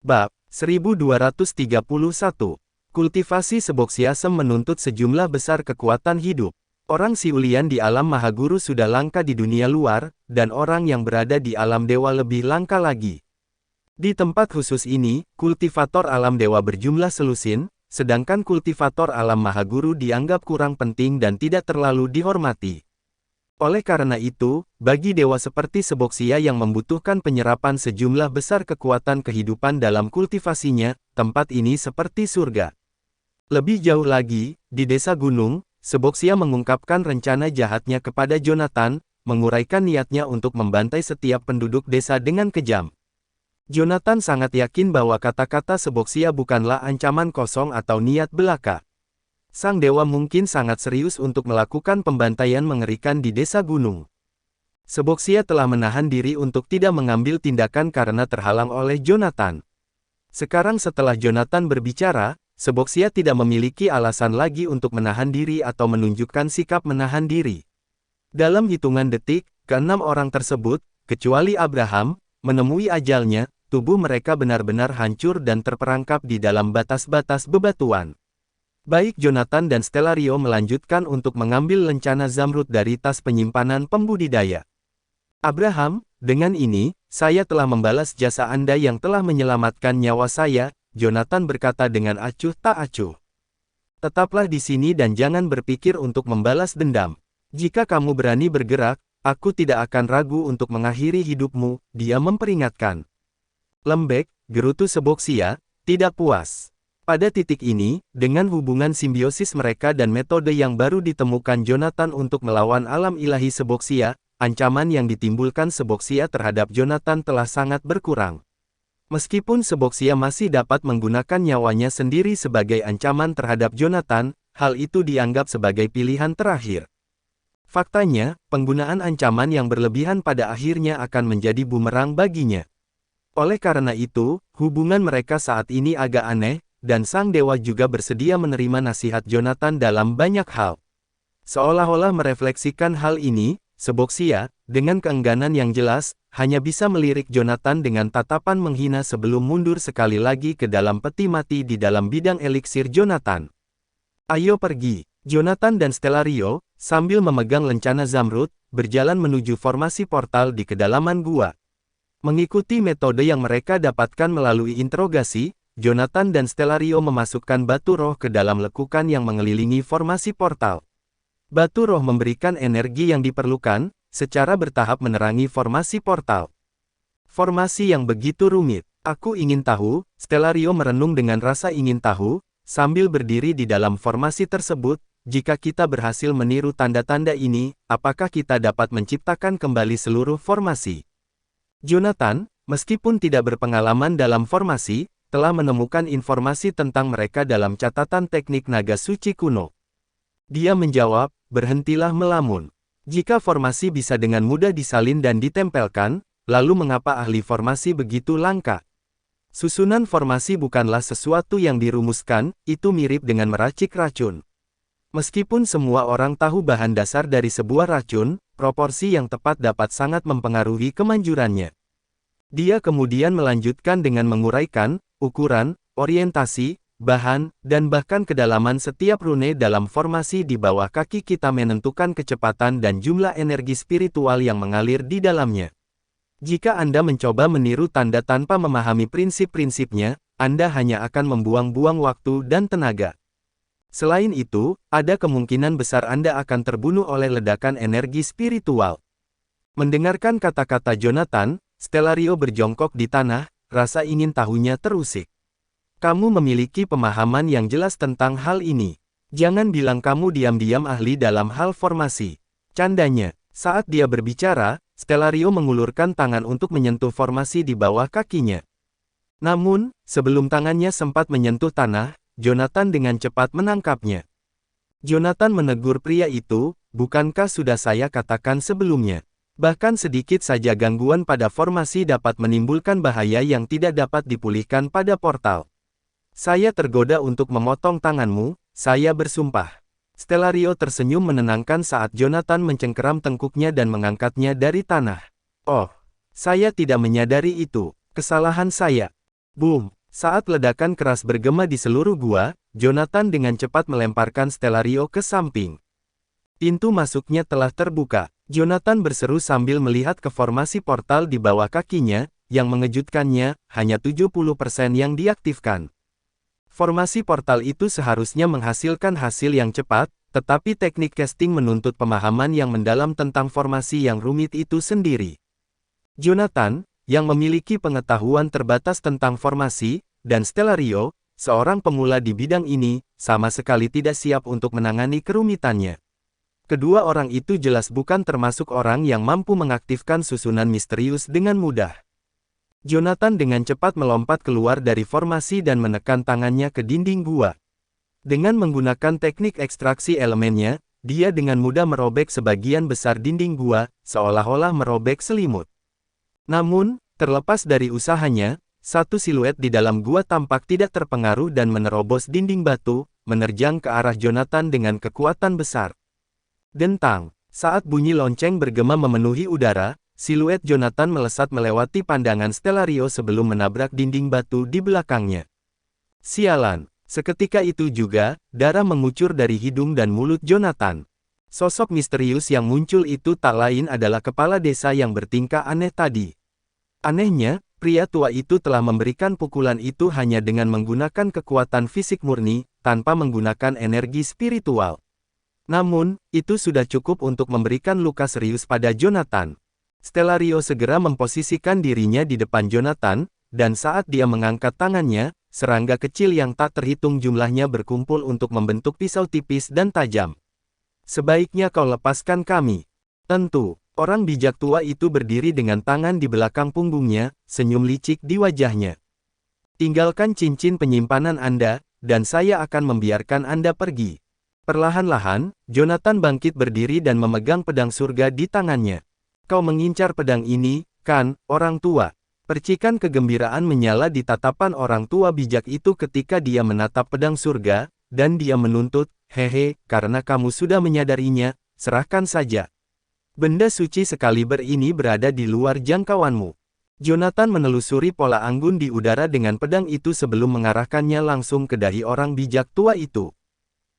Bab 1231. Kultivasi Seboxiasem menuntut sejumlah besar kekuatan hidup. Orang Siulian di alam Mahaguru sudah langka di dunia luar, dan orang yang berada di alam dewa lebih langka lagi. Di tempat khusus ini, kultivator alam dewa berjumlah selusin, sedangkan kultivator alam Mahaguru dianggap kurang penting dan tidak terlalu dihormati. Oleh karena itu, bagi dewa seperti Seboxia yang membutuhkan penyerapan sejumlah besar kekuatan kehidupan dalam kultivasinya, tempat ini seperti surga. Lebih jauh lagi, di desa gunung, Seboxia mengungkapkan rencana jahatnya kepada Jonathan, menguraikan niatnya untuk membantai setiap penduduk desa dengan kejam. Jonathan sangat yakin bahwa kata-kata Seboxia bukanlah ancaman kosong atau niat belaka. Sang dewa mungkin sangat serius untuk melakukan pembantaian mengerikan di desa gunung. Seboxia telah menahan diri untuk tidak mengambil tindakan karena terhalang oleh Jonathan. Sekarang setelah Jonathan berbicara, Seboxia tidak memiliki alasan lagi untuk menahan diri atau menunjukkan sikap menahan diri. Dalam hitungan detik, keenam orang tersebut, kecuali Abraham, menemui ajalnya, tubuh mereka benar-benar hancur dan terperangkap di dalam batas-batas bebatuan. Baik Jonathan dan Stellario melanjutkan untuk mengambil lencana zamrud dari tas penyimpanan pembudidaya. Abraham, dengan ini, saya telah membalas jasa Anda yang telah menyelamatkan nyawa saya, Jonathan berkata dengan acuh tak acuh. Tetaplah di sini dan jangan berpikir untuk membalas dendam. Jika kamu berani bergerak, aku tidak akan ragu untuk mengakhiri hidupmu, dia memperingatkan. Lembek, gerutu Seboxia, tidak puas. Pada titik ini, dengan hubungan simbiosis mereka dan metode yang baru ditemukan Jonathan untuk melawan alam ilahi Seboxia, ancaman yang ditimbulkan Seboxia terhadap Jonathan telah sangat berkurang. Meskipun Seboxia masih dapat menggunakan nyawanya sendiri sebagai ancaman terhadap Jonathan, hal itu dianggap sebagai pilihan terakhir. Faktanya, penggunaan ancaman yang berlebihan pada akhirnya akan menjadi bumerang baginya. Oleh karena itu, hubungan mereka saat ini agak aneh, dan sang dewa juga bersedia menerima nasihat Jonathan dalam banyak hal. Seolah-olah merefleksikan hal ini, Seboxia, dengan keengganan yang jelas, hanya bisa melirik Jonathan dengan tatapan menghina sebelum mundur sekali lagi ke dalam peti mati di dalam bidang eliksir Jonathan. Ayo pergi, Jonathan dan Stellario, sambil memegang lencana zamrud, berjalan menuju formasi portal di kedalaman gua. Mengikuti metode yang mereka dapatkan melalui interogasi, Jonathan dan Stellario memasukkan batu roh ke dalam lekukan yang mengelilingi formasi portal. Batu roh memberikan energi yang diperlukan, secara bertahap menerangi formasi portal. Formasi yang begitu rumit. Aku ingin tahu, Stellario merenung dengan rasa ingin tahu, sambil berdiri di dalam formasi tersebut, jika kita berhasil meniru tanda-tanda ini, apakah kita dapat menciptakan kembali seluruh formasi? Jonathan, meskipun tidak berpengalaman dalam formasi, telah menemukan informasi tentang mereka dalam catatan teknik naga suci kuno. Dia menjawab, berhentilah melamun. Jika formasi bisa dengan mudah disalin dan ditempelkan, lalu mengapa ahli formasi begitu langka? Susunan formasi bukanlah sesuatu yang dirumuskan, itu mirip dengan meracik racun. Meskipun semua orang tahu bahan dasar dari sebuah racun, proporsi yang tepat dapat sangat mempengaruhi kemanjurannya. Dia kemudian melanjutkan dengan menguraikan, ukuran, orientasi, bahan, dan bahkan kedalaman setiap rune dalam formasi di bawah kaki kita menentukan kecepatan dan jumlah energi spiritual yang mengalir di dalamnya. Jika Anda mencoba meniru tanda tanpa memahami prinsip-prinsipnya, Anda hanya akan membuang-buang waktu dan tenaga. Selain itu, ada kemungkinan besar Anda akan terbunuh oleh ledakan energi spiritual. Mendengarkan kata-kata Jonathan, Stellario berjongkok di tanah, rasa ingin tahunya terusik. Kamu memiliki pemahaman yang jelas tentang hal ini. Jangan bilang kamu diam-diam ahli dalam hal formasi. Candanya, saat dia berbicara, Stellario mengulurkan tangan untuk menyentuh formasi di bawah kakinya. Namun, sebelum tangannya sempat menyentuh tanah, Jonathan dengan cepat menangkapnya. Jonathan menegur pria itu, bukankah sudah saya katakan sebelumnya? Bahkan sedikit saja gangguan pada formasi dapat menimbulkan bahaya yang tidak dapat dipulihkan pada portal. Saya tergoda untuk memotong tanganmu, saya bersumpah. Stellario tersenyum menenangkan saat Jonathan mencengkeram tengkuknya dan mengangkatnya dari tanah. Oh, saya tidak menyadari itu, kesalahan saya. Boom! Saat ledakan keras bergema di seluruh gua, Jonathan dengan cepat melemparkan Stellario ke samping. Pintu masuknya telah terbuka. Jonathan berseru sambil melihat ke formasi portal di bawah kakinya, yang mengejutkannya, hanya 70% yang diaktifkan. Formasi portal itu seharusnya menghasilkan hasil yang cepat, tetapi teknik casting menuntut pemahaman yang mendalam tentang formasi yang rumit itu sendiri. Jonathan, yang memiliki pengetahuan terbatas tentang formasi, dan Stellario, seorang pemula di bidang ini, sama sekali tidak siap untuk menangani kerumitannya. Kedua orang itu jelas bukan termasuk orang yang mampu mengaktifkan susunan misterius dengan mudah. Jonathan dengan cepat melompat keluar dari formasi dan menekan tangannya ke dinding gua. Dengan menggunakan teknik ekstraksi elemennya, dia dengan mudah merobek sebagian besar dinding gua, seolah-olah merobek selimut. Namun, terlepas dari usahanya, satu siluet di dalam gua tampak tidak terpengaruh dan menerobos dinding batu, menerjang ke arah Jonathan dengan kekuatan besar. Dentang, saat bunyi lonceng bergema memenuhi udara, siluet Jonathan melesat melewati pandangan Stellario sebelum menabrak dinding batu di belakangnya. Sialan, seketika itu juga, darah mengucur dari hidung dan mulut Jonathan. Sosok misterius yang muncul itu tak lain adalah kepala desa yang bertingkah aneh tadi. Anehnya, pria tua itu telah memberikan pukulan itu hanya dengan menggunakan kekuatan fisik murni, tanpa menggunakan energi spiritual. Namun, itu sudah cukup untuk memberikan luka serius pada Jonathan. Stellario segera memposisikan dirinya di depan Jonathan, dan saat dia mengangkat tangannya, serangga kecil yang tak terhitung jumlahnya berkumpul untuk membentuk pisau tipis dan tajam. Sebaiknya kau lepaskan kami. Tentu, orang bijak tua itu berdiri dengan tangan di belakang punggungnya, senyum licik di wajahnya. Tinggalkan cincin penyimpanan Anda, dan saya akan membiarkan Anda pergi. Perlahan-lahan, Jonathan bangkit berdiri dan memegang pedang surga di tangannya. Kau mengincar pedang ini, kan, orang tua? Percikan kegembiraan menyala di tatapan orang tua bijak itu ketika dia menatap pedang surga, dan dia menuntut, hehe, karena kamu sudah menyadarinya, serahkan saja. Benda suci sekaliber ini berada di luar jangkauanmu. Jonathan menelusuri pola anggun di udara dengan pedang itu sebelum mengarahkannya langsung ke dahi orang bijak tua itu.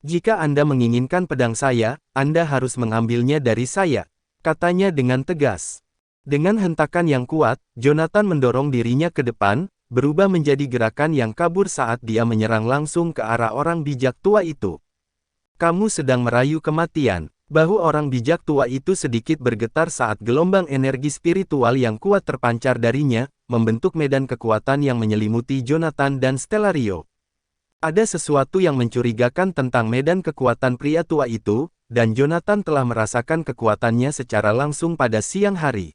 Jika Anda menginginkan pedang saya, Anda harus mengambilnya dari saya, katanya dengan tegas. Dengan hentakan yang kuat, Jonathan mendorong dirinya ke depan, berubah menjadi gerakan yang kabur saat dia menyerang langsung ke arah orang bijak tua itu. Kamu sedang merayu kematian. Bahu orang bijak tua itu sedikit bergetar saat gelombang energi spiritual yang kuat terpancar darinya, membentuk medan kekuatan yang menyelimuti Jonathan dan Stellario. Ada sesuatu yang mencurigakan tentang medan kekuatan pria tua itu, dan Jonathan telah merasakan kekuatannya secara langsung pada siang hari.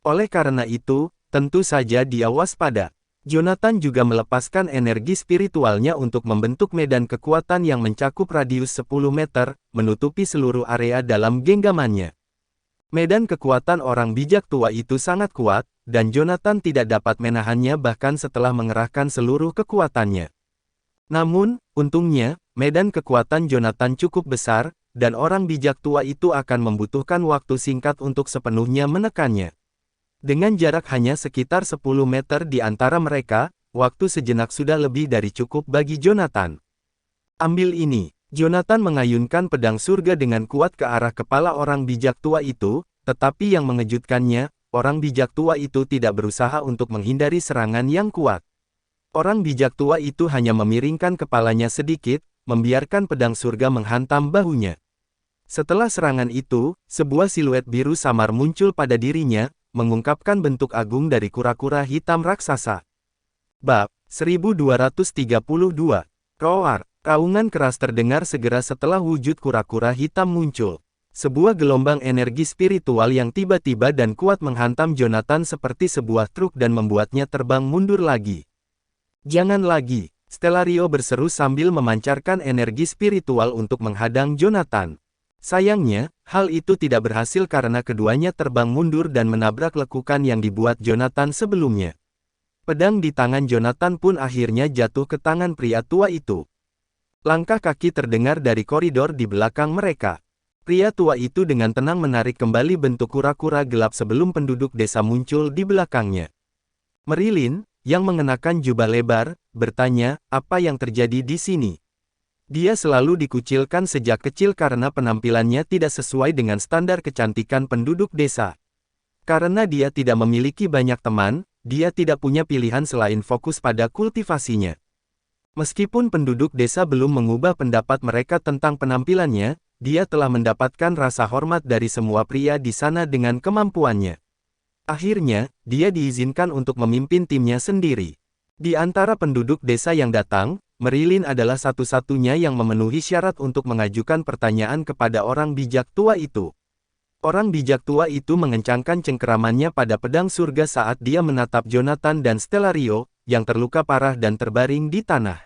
Oleh karena itu, tentu saja dia waspada. Jonathan juga melepaskan energi spiritualnya untuk membentuk medan kekuatan yang mencakup radius 10 meter, menutupi seluruh area dalam genggamannya. Medan kekuatan orang bijak tua itu sangat kuat, dan Jonathan tidak dapat menahannya bahkan setelah mengerahkan seluruh kekuatannya. Namun, untungnya, medan kekuatan Jonathan cukup besar, dan orang bijak tua itu akan membutuhkan waktu singkat untuk sepenuhnya menekannya. Dengan jarak hanya sekitar 10 meter di antara mereka, waktu sejenak sudah lebih dari cukup bagi Jonathan. Ambil ini. Jonathan mengayunkan pedang surga dengan kuat ke arah kepala orang bijak tua itu, tetapi yang mengejutkannya, orang bijak tua itu tidak berusaha untuk menghindari serangan yang kuat. Orang bijak tua itu hanya memiringkan kepalanya sedikit, membiarkan pedang surga menghantam bahunya. Setelah serangan itu, sebuah siluet biru samar muncul pada dirinya, mengungkapkan bentuk agung dari kura-kura hitam raksasa. Bab 1232. Roar. Raungan keras terdengar segera setelah wujud kura-kura hitam muncul. Sebuah gelombang energi spiritual yang tiba-tiba dan kuat menghantam Jonathan seperti sebuah truk dan membuatnya terbang mundur lagi. Jangan lagi, Stellario berseru sambil memancarkan energi spiritual untuk menghadang Jonathan. Sayangnya, hal itu tidak berhasil karena keduanya terbang mundur dan menabrak lekukan yang dibuat Jonathan sebelumnya. Pedang di tangan Jonathan pun akhirnya jatuh ke tangan pria tua itu. Langkah kaki terdengar dari koridor di belakang mereka. Pria tua itu dengan tenang menarik kembali bentuk kura-kura gelap sebelum penduduk desa muncul di belakangnya. Merilin, yang mengenakan jubah lebar, bertanya, apa yang terjadi di sini? Dia selalu dikucilkan sejak kecil karena penampilannya tidak sesuai dengan standar kecantikan penduduk desa. Karena dia tidak memiliki banyak teman, dia tidak punya pilihan selain fokus pada kultivasinya. Meskipun penduduk desa belum mengubah pendapat mereka tentang penampilannya, dia telah mendapatkan rasa hormat dari semua pria di sana dengan kemampuannya. Akhirnya, dia diizinkan untuk memimpin timnya sendiri. Di antara penduduk desa yang datang, Marilyn adalah satu-satunya yang memenuhi syarat untuk mengajukan pertanyaan kepada orang bijak tua itu. Orang bijak tua itu mengencangkan cengkeramannya pada pedang surga saat dia menatap Jonathan dan Stellario, yang terluka parah dan terbaring di tanah.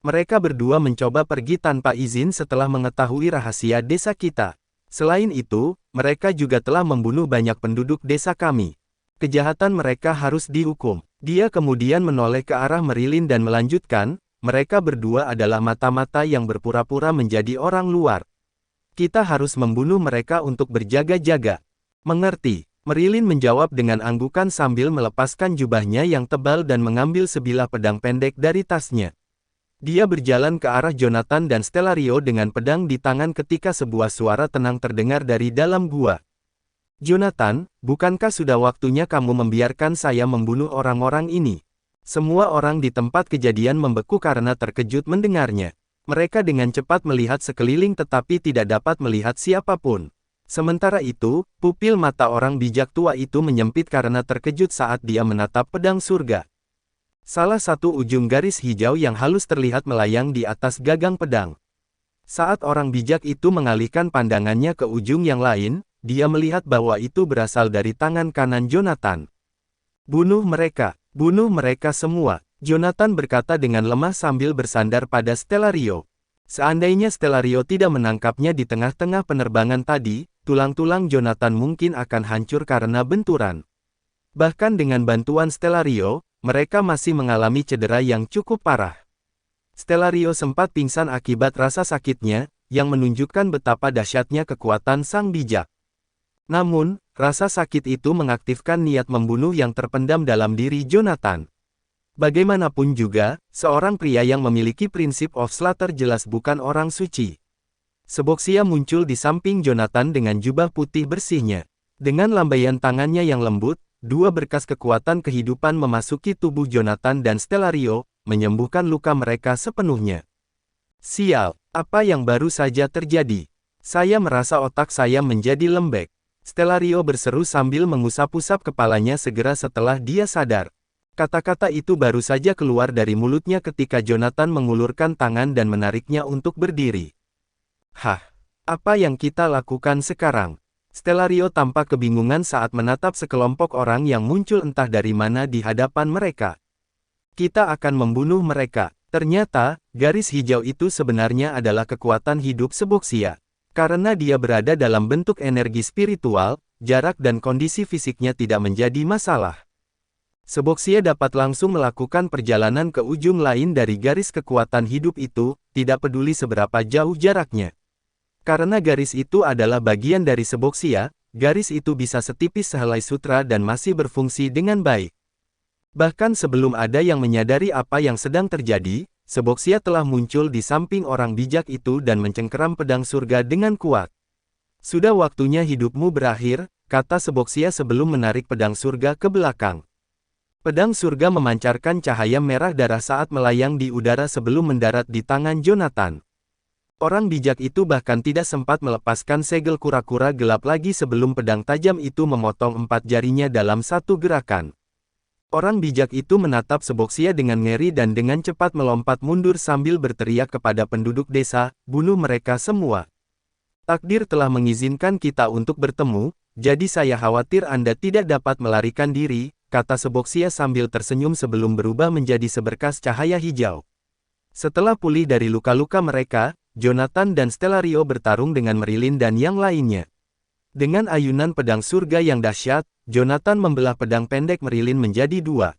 Mereka berdua mencoba pergi tanpa izin setelah mengetahui rahasia desa kita. Selain itu, mereka juga telah membunuh banyak penduduk desa kami. Kejahatan mereka harus dihukum. Dia kemudian menoleh ke arah Marilyn dan melanjutkan, mereka berdua adalah mata-mata yang berpura-pura menjadi orang luar. Kita harus membunuh mereka untuk berjaga-jaga. Mengerti? Marilyn menjawab dengan anggukan sambil melepaskan jubahnya yang tebal dan mengambil sebilah pedang pendek dari tasnya. Dia berjalan ke arah Jonathan dan Stellario dengan pedang di tangan ketika sebuah suara tenang terdengar dari dalam gua. Jonathan, bukankah sudah waktunya kamu membiarkan saya membunuh orang-orang ini? Semua orang di tempat kejadian membeku karena terkejut mendengarnya. Mereka dengan cepat melihat sekeliling tetapi tidak dapat melihat siapapun. Sementara itu, pupil mata orang bijak tua itu menyempit karena terkejut saat dia menatap pedang surga. Salah satu ujung garis hijau yang halus terlihat melayang di atas gagang pedang. Saat orang bijak itu mengalihkan pandangannya ke ujung yang lain, dia melihat bahwa itu berasal dari tangan kanan Jonathan. Bunuh mereka semua, Jonathan berkata dengan lemah sambil bersandar pada Stellario. Seandainya Stellario tidak menangkapnya di tengah-tengah penerbangan tadi, tulang-tulang Jonathan mungkin akan hancur karena benturan. Bahkan dengan bantuan Stellario, mereka masih mengalami cedera yang cukup parah. Stellario sempat pingsan akibat rasa sakitnya, yang menunjukkan betapa dahsyatnya kekuatan sang bijak. Namun, rasa sakit itu mengaktifkan niat membunuh yang terpendam dalam diri Jonathan. Bagaimanapun juga, seorang pria yang memiliki prinsip of slaughter jelas bukan orang suci. Seboxia muncul di samping Jonathan dengan jubah putih bersihnya. Dengan lambaian tangannya yang lembut, dua berkas kekuatan kehidupan memasuki tubuh Jonathan dan Stellario, menyembuhkan luka mereka sepenuhnya. Sial, apa yang baru saja terjadi? Saya merasa otak saya menjadi lembek. Stellario berseru sambil mengusap-usap kepalanya segera setelah dia sadar. Kata-kata itu baru saja keluar dari mulutnya ketika Jonathan mengulurkan tangan dan menariknya untuk berdiri. Hah, apa yang kita lakukan sekarang? Stellario tampak kebingungan saat menatap sekelompok orang yang muncul entah dari mana di hadapan mereka. Kita akan membunuh mereka. Ternyata, garis hijau itu sebenarnya adalah kekuatan hidup Seboxia. Karena dia berada dalam bentuk energi spiritual, jarak dan kondisi fisiknya tidak menjadi masalah. Seboxia dapat langsung melakukan perjalanan ke ujung lain dari garis kekuatan hidup itu, tidak peduli seberapa jauh jaraknya. Karena garis itu adalah bagian dari Seboxia, garis itu bisa setipis sehelai sutra dan masih berfungsi dengan baik. Bahkan sebelum ada yang menyadari apa yang sedang terjadi, Seboxia telah muncul di samping orang bijak itu dan mencengkeram pedang surga dengan kuat. Sudah waktunya hidupmu berakhir, kata Seboxia sebelum menarik pedang surga ke belakang. Pedang surga memancarkan cahaya merah darah saat melayang di udara sebelum mendarat di tangan Jonathan. Orang bijak itu bahkan tidak sempat melepaskan segel kura-kura gelap lagi sebelum pedang tajam itu memotong 4 jarinya dalam satu gerakan. Orang bijak itu menatap Seboxia dengan ngeri dan dengan cepat melompat mundur sambil berteriak kepada penduduk desa, bunuh mereka semua. Takdir telah mengizinkan kita untuk bertemu, jadi saya khawatir Anda tidak dapat melarikan diri, kata Seboxia sambil tersenyum sebelum berubah menjadi seberkas cahaya hijau. Setelah pulih dari luka-luka mereka, Jonathan dan Stellario bertarung dengan Marilyn dan yang lainnya. Dengan ayunan pedang surga yang dahsyat, Jonathan membelah pedang pendek Marilyn menjadi 2.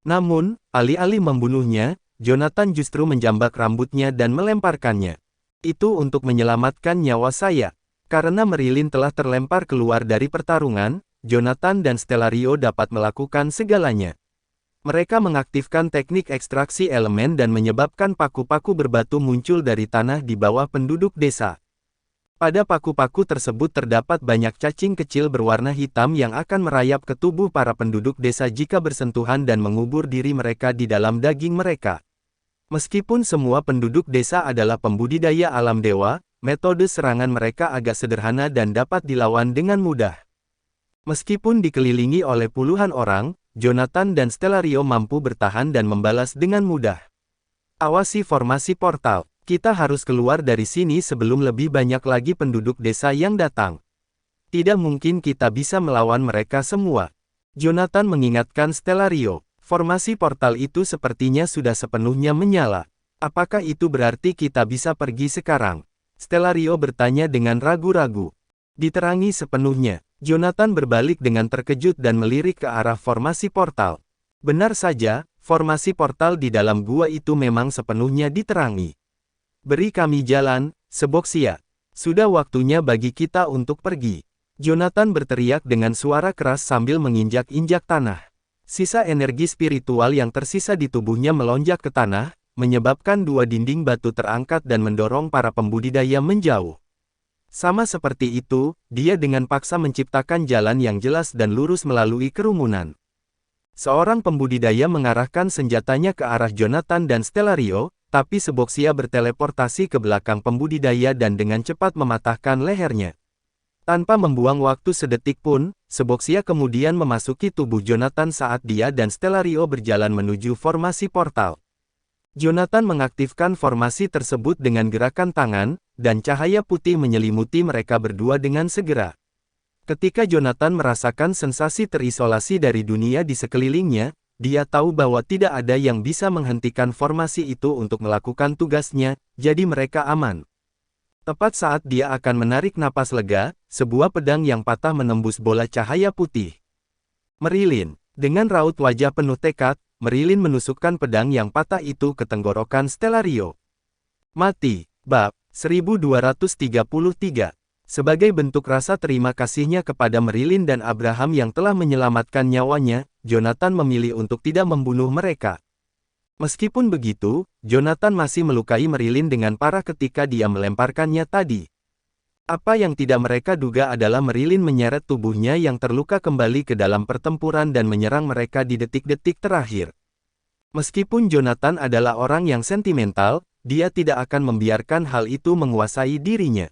Namun, alih-alih membunuhnya, Jonathan justru menjambak rambutnya dan melemparkannya. Itu untuk menyelamatkan nyawa saya. Karena Marilyn telah terlempar keluar dari pertarungan, Jonathan dan Stellario dapat melakukan segalanya. Mereka mengaktifkan teknik ekstraksi elemen dan menyebabkan paku-paku berbatu muncul dari tanah di bawah penduduk desa. Pada paku-paku tersebut terdapat banyak cacing kecil berwarna hitam yang akan merayap ke tubuh para penduduk desa jika bersentuhan dan mengubur diri mereka di dalam daging mereka. Meskipun semua penduduk desa adalah pembudidaya alam dewa, metode serangan mereka agak sederhana dan dapat dilawan dengan mudah. Meskipun dikelilingi oleh puluhan orang, Jonathan dan Stellario mampu bertahan dan membalas dengan mudah. Awasi formasi portal. Kita harus keluar dari sini sebelum lebih banyak lagi penduduk desa yang datang. Tidak mungkin kita bisa melawan mereka semua. Jonathan mengingatkan Stellario. Formasi portal itu sepertinya sudah sepenuhnya menyala. Apakah itu berarti kita bisa pergi sekarang? Stellario bertanya dengan ragu-ragu. Diterangi sepenuhnya. Jonathan berbalik dengan terkejut dan melirik ke arah formasi portal. Benar saja, formasi portal di dalam gua itu memang sepenuhnya diterangi. Beri kami jalan, Seboxia. Sudah waktunya bagi kita untuk pergi. Jonathan berteriak dengan suara keras sambil menginjak-injak tanah. Sisa energi spiritual yang tersisa di tubuhnya melonjak ke tanah, menyebabkan dua dinding batu terangkat dan mendorong para pembudidaya menjauh. Sama seperti itu, dia dengan paksa menciptakan jalan yang jelas dan lurus melalui kerumunan. Seorang pembudidaya mengarahkan senjatanya ke arah Jonathan dan Stellario, tapi Seboxia berteleportasi ke belakang pembudidaya dan dengan cepat mematahkan lehernya. Tanpa membuang waktu sedetik pun, Seboxia kemudian memasuki tubuh Jonathan saat dia dan Stellario berjalan menuju formasi portal. Jonathan mengaktifkan formasi tersebut dengan gerakan tangan, dan cahaya putih menyelimuti mereka berdua dengan segera. Ketika Jonathan merasakan sensasi terisolasi dari dunia di sekelilingnya, dia tahu bahwa tidak ada yang bisa menghentikan formasi itu untuk melakukan tugasnya, jadi mereka aman. Tepat saat dia akan menarik napas lega, sebuah pedang yang patah menembus bola cahaya putih. Merilin, dengan raut wajah penuh tekad, Merilin menusukkan pedang yang patah itu ke tenggorokan Stellario. Mati. Bab 1233. Sebagai bentuk rasa terima kasihnya kepada Merilin dan Abraham yang telah menyelamatkan nyawanya, Jonathan memilih untuk tidak membunuh mereka. Meskipun begitu, Jonathan masih melukai Merilin dengan parah ketika dia melemparkannya tadi. Apa yang tidak mereka duga adalah Merilin menyeret tubuhnya yang terluka kembali ke dalam pertempuran dan menyerang mereka di detik-detik terakhir. Meskipun Jonathan adalah orang yang sentimental, dia tidak akan membiarkan hal itu menguasai dirinya.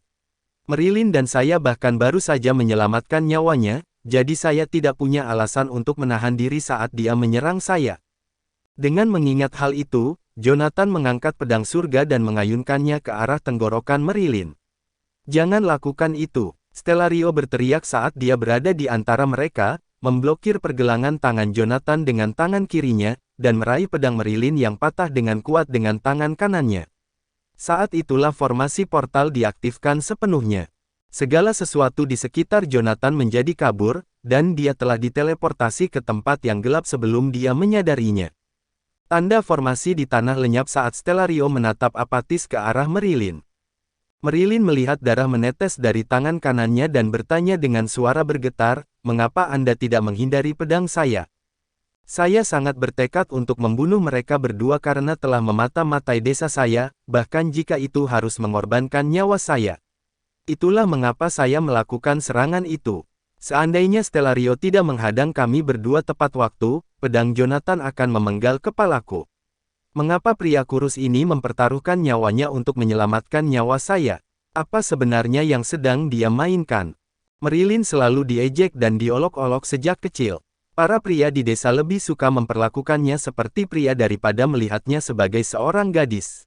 Merilin dan saya bahkan baru saja menyelamatkan nyawanya, jadi saya tidak punya alasan untuk menahan diri saat dia menyerang saya. Dengan mengingat hal itu, Jonathan mengangkat pedang surga dan mengayunkannya ke arah tenggorokan Merilin. Jangan lakukan itu, Stellario berteriak saat dia berada di antara mereka, memblokir pergelangan tangan Jonathan dengan tangan kirinya, dan meraih pedang Merilin yang patah dengan kuat dengan tangan kanannya. Saat itulah formasi portal diaktifkan sepenuhnya. Segala sesuatu di sekitar Jonathan menjadi kabur, dan dia telah diteleportasi ke tempat yang gelap sebelum dia menyadarinya. Tanda formasi di tanah lenyap saat Stellario menatap apatis ke arah Merilin. Merilin melihat darah menetes dari tangan kanannya dan bertanya dengan suara bergetar, "Mengapa Anda tidak menghindari pedang saya? Saya sangat bertekad untuk membunuh mereka berdua karena telah memata-matai desa saya, bahkan jika itu harus mengorbankan nyawa saya. Itulah mengapa saya melakukan serangan itu. Seandainya Stellario tidak menghadang kami berdua tepat waktu, pedang Jonathan akan memenggal kepalaku. Mengapa pria kurus ini mempertaruhkan nyawanya untuk menyelamatkan nyawa saya? Apa sebenarnya yang sedang dia mainkan?" Merilin selalu diejek dan diolok-olok sejak kecil. Para pria di desa lebih suka memperlakukannya seperti pria daripada melihatnya sebagai seorang gadis.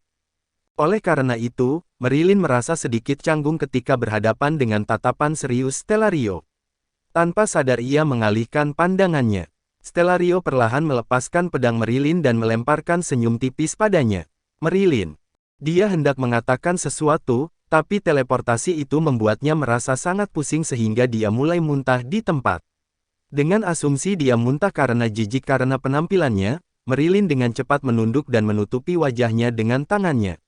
Oleh karena itu, Merilin merasa sedikit canggung ketika berhadapan dengan tatapan serius Stellario. Tanpa sadar ia mengalihkan pandangannya. Stellario perlahan melepaskan pedang Merilin dan melemparkan senyum tipis padanya. Merilin. Dia hendak mengatakan sesuatu, tapi teleportasi itu membuatnya merasa sangat pusing sehingga dia mulai muntah di tempat. Dengan asumsi dia muntah karena jijik karena penampilannya, Merilin dengan cepat menunduk dan menutupi wajahnya dengan tangannya.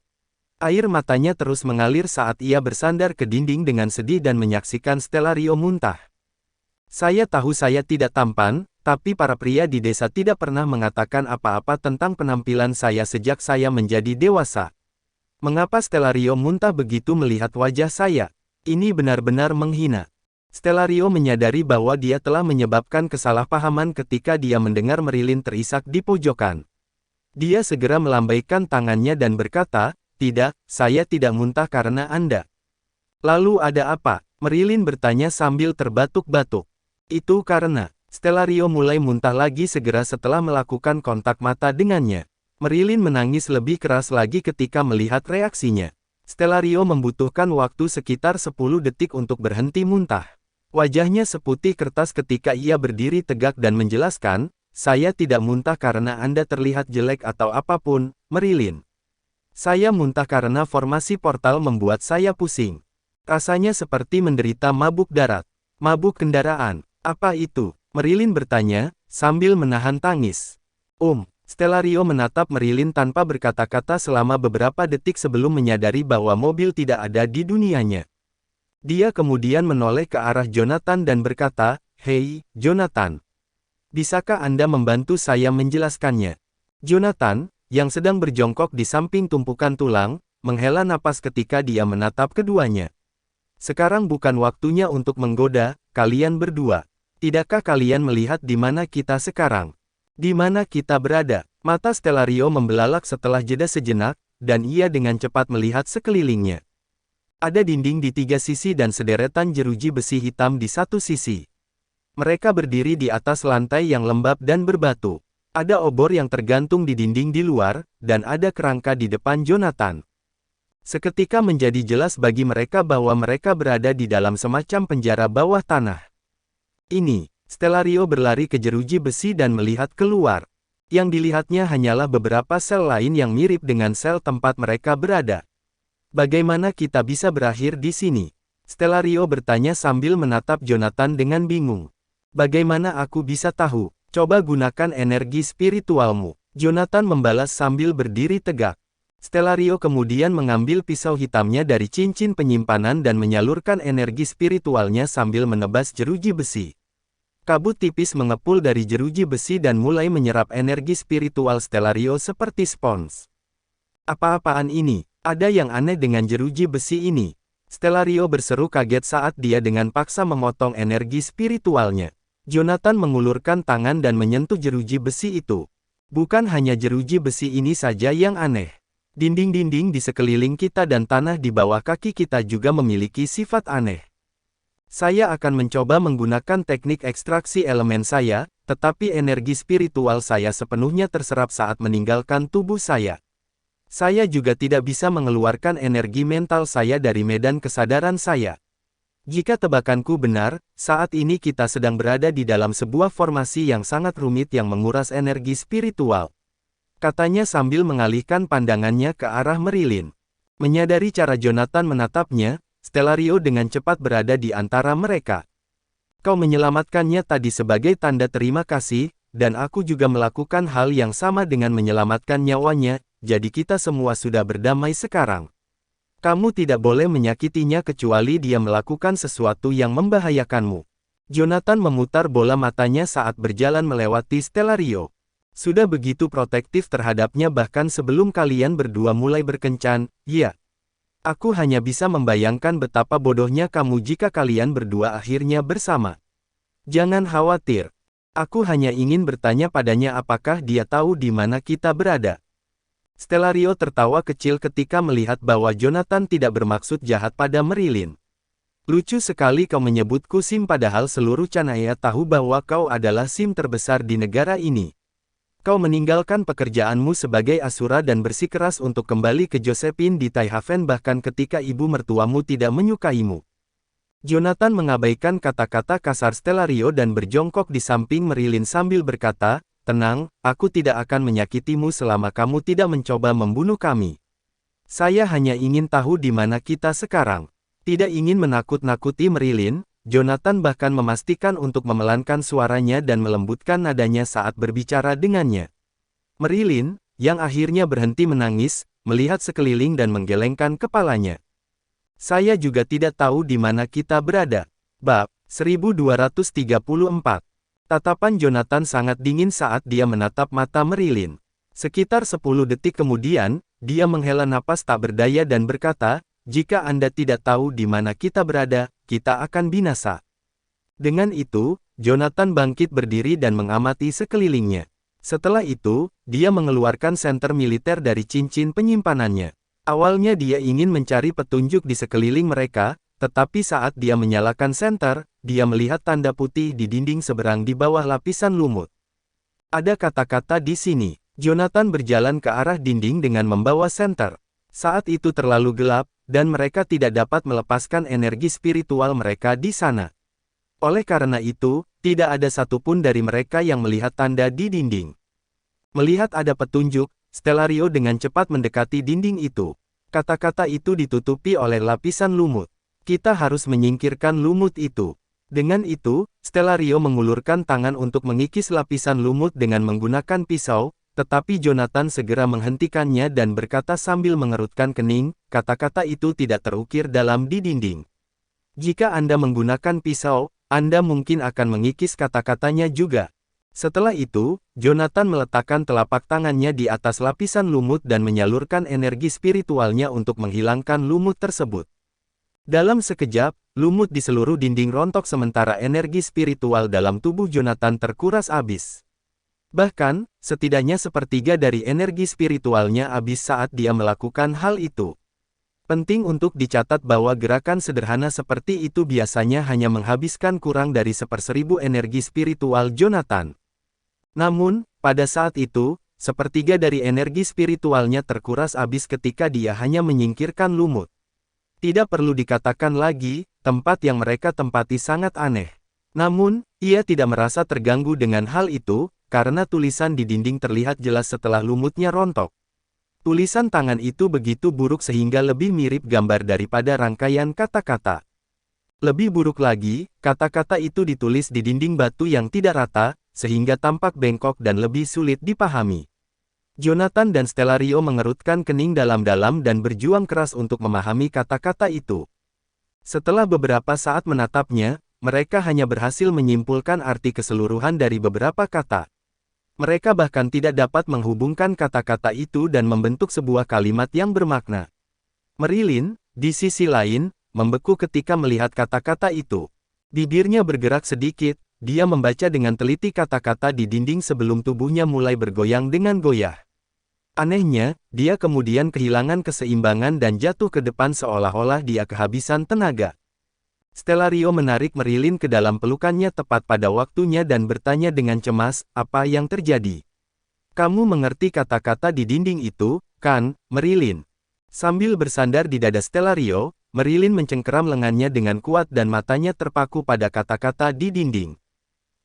Air matanya terus mengalir saat ia bersandar ke dinding dengan sedih dan menyaksikan Stellario muntah. "Saya tahu saya tidak tampan, Tapi para pria di desa tidak pernah mengatakan apa-apa tentang penampilan saya sejak saya menjadi dewasa. Mengapa Stellario muntah begitu melihat wajah saya? Ini benar-benar menghina. Stellario menyadari bahwa dia telah menyebabkan kesalahpahaman ketika dia mendengar Merilin terisak di pojokan. Dia segera melambaikan tangannya dan berkata, "Tidak, saya tidak muntah karena Anda." "Lalu ada apa?" Merilin bertanya sambil terbatuk-batuk. "Itu karena..." Stellario mulai muntah lagi segera setelah melakukan kontak mata dengannya. Merilin menangis lebih keras lagi ketika melihat reaksinya. Stellario membutuhkan waktu sekitar 10 detik untuk berhenti muntah. Wajahnya seputih kertas ketika ia berdiri tegak dan menjelaskan, "Saya tidak muntah karena Anda terlihat jelek atau apapun, Merilin. Saya muntah karena formasi portal membuat saya pusing. Rasanya seperti menderita mabuk darat. Mabuk kendaraan. Apa itu?" Merilin bertanya, sambil menahan tangis. Stellario menatap Merilin tanpa berkata-kata selama beberapa detik sebelum menyadari bahwa mobil tidak ada di dunianya. Dia kemudian menoleh ke arah Jonathan dan berkata, "Hei, Jonathan. Bisakah Anda membantu saya menjelaskannya?" Jonathan, yang sedang berjongkok di samping tumpukan tulang, menghela napas ketika dia menatap keduanya. "Sekarang bukan waktunya untuk menggoda, kalian berdua. Tidakkah kalian melihat di mana kita sekarang? Di mana kita berada?" Mata Stellario membelalak setelah jeda sejenak, dan ia dengan cepat melihat sekelilingnya. Ada dinding di 3 sisi dan sederetan jeruji besi hitam di satu sisi. Mereka berdiri di atas lantai yang lembab dan berbatu. Ada obor yang tergantung di dinding di luar, dan ada kerangka di depan Jonathan. Seketika menjadi jelas bagi mereka bahwa mereka berada di dalam semacam penjara bawah tanah. Stellario berlari ke jeruji besi dan melihat keluar. Yang dilihatnya hanyalah beberapa sel lain yang mirip dengan sel tempat mereka berada. "Bagaimana kita bisa berakhir di sini?" Stellario bertanya sambil menatap Jonathan dengan bingung. "Bagaimana aku bisa tahu? Coba gunakan energi spiritualmu." Jonathan membalas sambil berdiri tegak. Stellario kemudian mengambil pisau hitamnya dari cincin penyimpanan dan menyalurkan energi spiritualnya sambil menebas jeruji besi. Kabut tipis mengepul dari jeruji besi dan mulai menyerap energi spiritual Stellario seperti spons. "Apa-apaan ini? Ada yang aneh dengan jeruji besi ini." Stellario berseru kaget saat dia dengan paksa memotong energi spiritualnya. Jonathan mengulurkan tangan dan menyentuh jeruji besi itu. "Bukan hanya jeruji besi ini saja yang aneh. Dinding-dinding di sekeliling kita dan tanah di bawah kaki kita juga memiliki sifat aneh. Saya akan mencoba menggunakan teknik ekstraksi elemen saya, tetapi energi spiritual saya sepenuhnya terserap saat meninggalkan tubuh saya. Saya juga tidak bisa mengeluarkan energi mental saya dari medan kesadaran saya. Jika tebakanku benar, saat ini kita sedang berada di dalam sebuah formasi yang sangat rumit yang menguras energi spiritual," katanya sambil mengalihkan pandangannya ke arah Merilin. Menyadari cara Jonathan menatapnya, Stellario dengan cepat berada di antara mereka. "Kau menyelamatkannya tadi sebagai tanda terima kasih, dan aku juga melakukan hal yang sama dengan menyelamatkan nyawanya, jadi kita semua sudah berdamai sekarang. Kamu tidak boleh menyakitinya kecuali dia melakukan sesuatu yang membahayakanmu." Jonathan memutar bola matanya saat berjalan melewati Stellario. "Sudah begitu protektif terhadapnya bahkan sebelum kalian berdua mulai berkencan, ya. Aku hanya bisa membayangkan betapa bodohnya kamu jika kalian berdua akhirnya bersama. Jangan khawatir. Aku hanya ingin bertanya padanya apakah dia tahu di mana kita berada." Stellario tertawa kecil ketika melihat bahwa Jonathan tidak bermaksud jahat pada Merilin. "Lucu sekali kau menyebutku Sim padahal seluruh Canaya tahu bahwa kau adalah Sim terbesar di negara ini. Kau meninggalkan pekerjaanmu sebagai Asura dan bersikeras untuk kembali ke Josephine di Taihaven bahkan ketika ibu mertuamu tidak menyukaimu." Jonathan mengabaikan kata-kata kasar Stellario dan berjongkok di samping Merilin sambil berkata, "Tenang, aku tidak akan menyakitimu selama kamu tidak mencoba membunuh kami. Saya hanya ingin tahu di mana kita sekarang." Tidak ingin menakut-nakuti Merilin, Jonathan bahkan memastikan untuk memelankan suaranya dan melembutkan nadanya saat berbicara dengannya. Merilin, yang akhirnya berhenti menangis, melihat sekeliling dan menggelengkan kepalanya. "Saya juga tidak tahu di mana kita berada." Bab 1234. Tatapan Jonathan sangat dingin saat dia menatap mata Marilyn. Sekitar 10 detik kemudian, dia menghela napas tak berdaya dan berkata, "Jika Anda tidak tahu di mana kita berada, kita akan binasa." Dengan itu, Jonathan bangkit berdiri dan mengamati sekelilingnya. Setelah itu, dia mengeluarkan senter militer dari cincin penyimpanannya. Awalnya dia ingin mencari petunjuk di sekeliling mereka, tetapi saat dia menyalakan senter, dia melihat tanda putih di dinding seberang di bawah lapisan lumut. Ada kata-kata di sini. Jonathan berjalan ke arah dinding dengan membawa senter. Saat itu terlalu gelap, dan mereka tidak dapat melepaskan energi spiritual mereka di sana. Oleh karena itu, tidak ada satupun dari mereka yang melihat tanda di dinding. Melihat ada petunjuk, Stellario dengan cepat mendekati dinding itu. Kata-kata itu ditutupi oleh lapisan lumut. Kita harus menyingkirkan lumut itu. Dengan itu, Stellario mengulurkan tangan untuk mengikis lapisan lumut dengan menggunakan pisau, tetapi Jonathan segera menghentikannya dan berkata sambil mengerutkan kening, kata-kata itu tidak terukir dalam di dinding. Jika Anda menggunakan pisau, Anda mungkin akan mengikis kata-katanya juga. Setelah itu, Jonathan meletakkan telapak tangannya di atas lapisan lumut dan menyalurkan energi spiritualnya untuk menghilangkan lumut tersebut. Dalam sekejap, lumut di seluruh dinding rontok sementara energi spiritual dalam tubuh Jonathan terkuras habis. Bahkan, setidaknya sepertiga dari energi spiritualnya habis saat dia melakukan hal itu. Penting untuk dicatat bahwa gerakan sederhana seperti itu biasanya hanya menghabiskan kurang dari 1/1000 energi spiritual Jonathan. Namun, pada saat itu, sepertiga dari energi spiritualnya terkuras habis ketika dia hanya menyingkirkan lumut. Tidak perlu dikatakan lagi, tempat yang mereka tempati sangat aneh. Namun, ia tidak merasa terganggu dengan hal itu, karena tulisan di dinding terlihat jelas setelah lumutnya rontok. Tulisan tangan itu begitu buruk sehingga lebih mirip gambar daripada rangkaian kata-kata. Lebih buruk lagi, kata-kata itu ditulis di dinding batu yang tidak rata, sehingga tampak bengkok dan lebih sulit dipahami. Jonathan dan Stellario mengerutkan kening dalam-dalam dan berjuang keras untuk memahami kata-kata itu. Setelah beberapa saat menatapnya, mereka hanya berhasil menyimpulkan arti keseluruhan dari beberapa kata. Mereka bahkan tidak dapat menghubungkan kata-kata itu dan membentuk sebuah kalimat yang bermakna. Marilyn, di sisi lain, membeku ketika melihat kata-kata itu. Bibirnya bergerak sedikit, dia membaca dengan teliti kata-kata di dinding sebelum tubuhnya mulai bergoyang dengan goyah. Anehnya, dia kemudian kehilangan keseimbangan dan jatuh ke depan seolah-olah dia kehabisan tenaga. Stellario menarik Marilyn ke dalam pelukannya tepat pada waktunya dan bertanya dengan cemas, "Apa yang terjadi? Kamu mengerti kata-kata di dinding itu, kan, Marilyn?" Sambil bersandar di dada Stellario, Marilyn mencengkeram lengannya dengan kuat dan matanya terpaku pada kata-kata di dinding.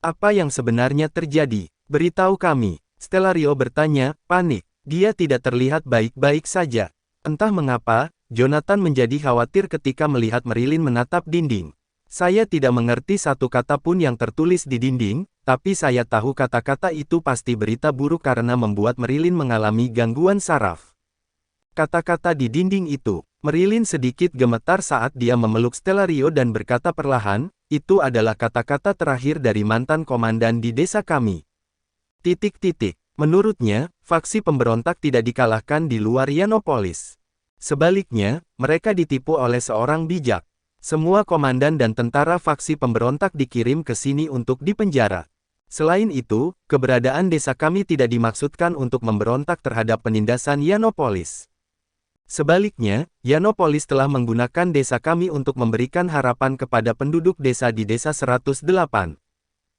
"Apa yang sebenarnya terjadi? Beritahu kami." Stellario bertanya, panik. Dia tidak terlihat baik-baik saja. Entah mengapa, Jonathan menjadi khawatir ketika melihat Marilyn menatap dinding. "Saya tidak mengerti satu kata pun yang tertulis di dinding, tapi saya tahu kata-kata itu pasti berita buruk karena membuat Marilyn mengalami gangguan saraf." Kata-kata di dinding itu. Marilyn sedikit gemetar saat dia memeluk Stellario dan berkata perlahan, "Itu adalah kata-kata terakhir dari mantan komandan di desa kami." Menurutnya, faksi pemberontak tidak dikalahkan di luar Yanopolis. Sebaliknya, mereka ditipu oleh seorang bijak. Semua komandan dan tentara faksi pemberontak dikirim ke sini untuk dipenjara. Selain itu, keberadaan desa kami tidak dimaksudkan untuk memberontak terhadap penindasan Yanopolis. Sebaliknya, Yanopolis telah menggunakan desa kami untuk memberikan harapan kepada penduduk desa di desa 108.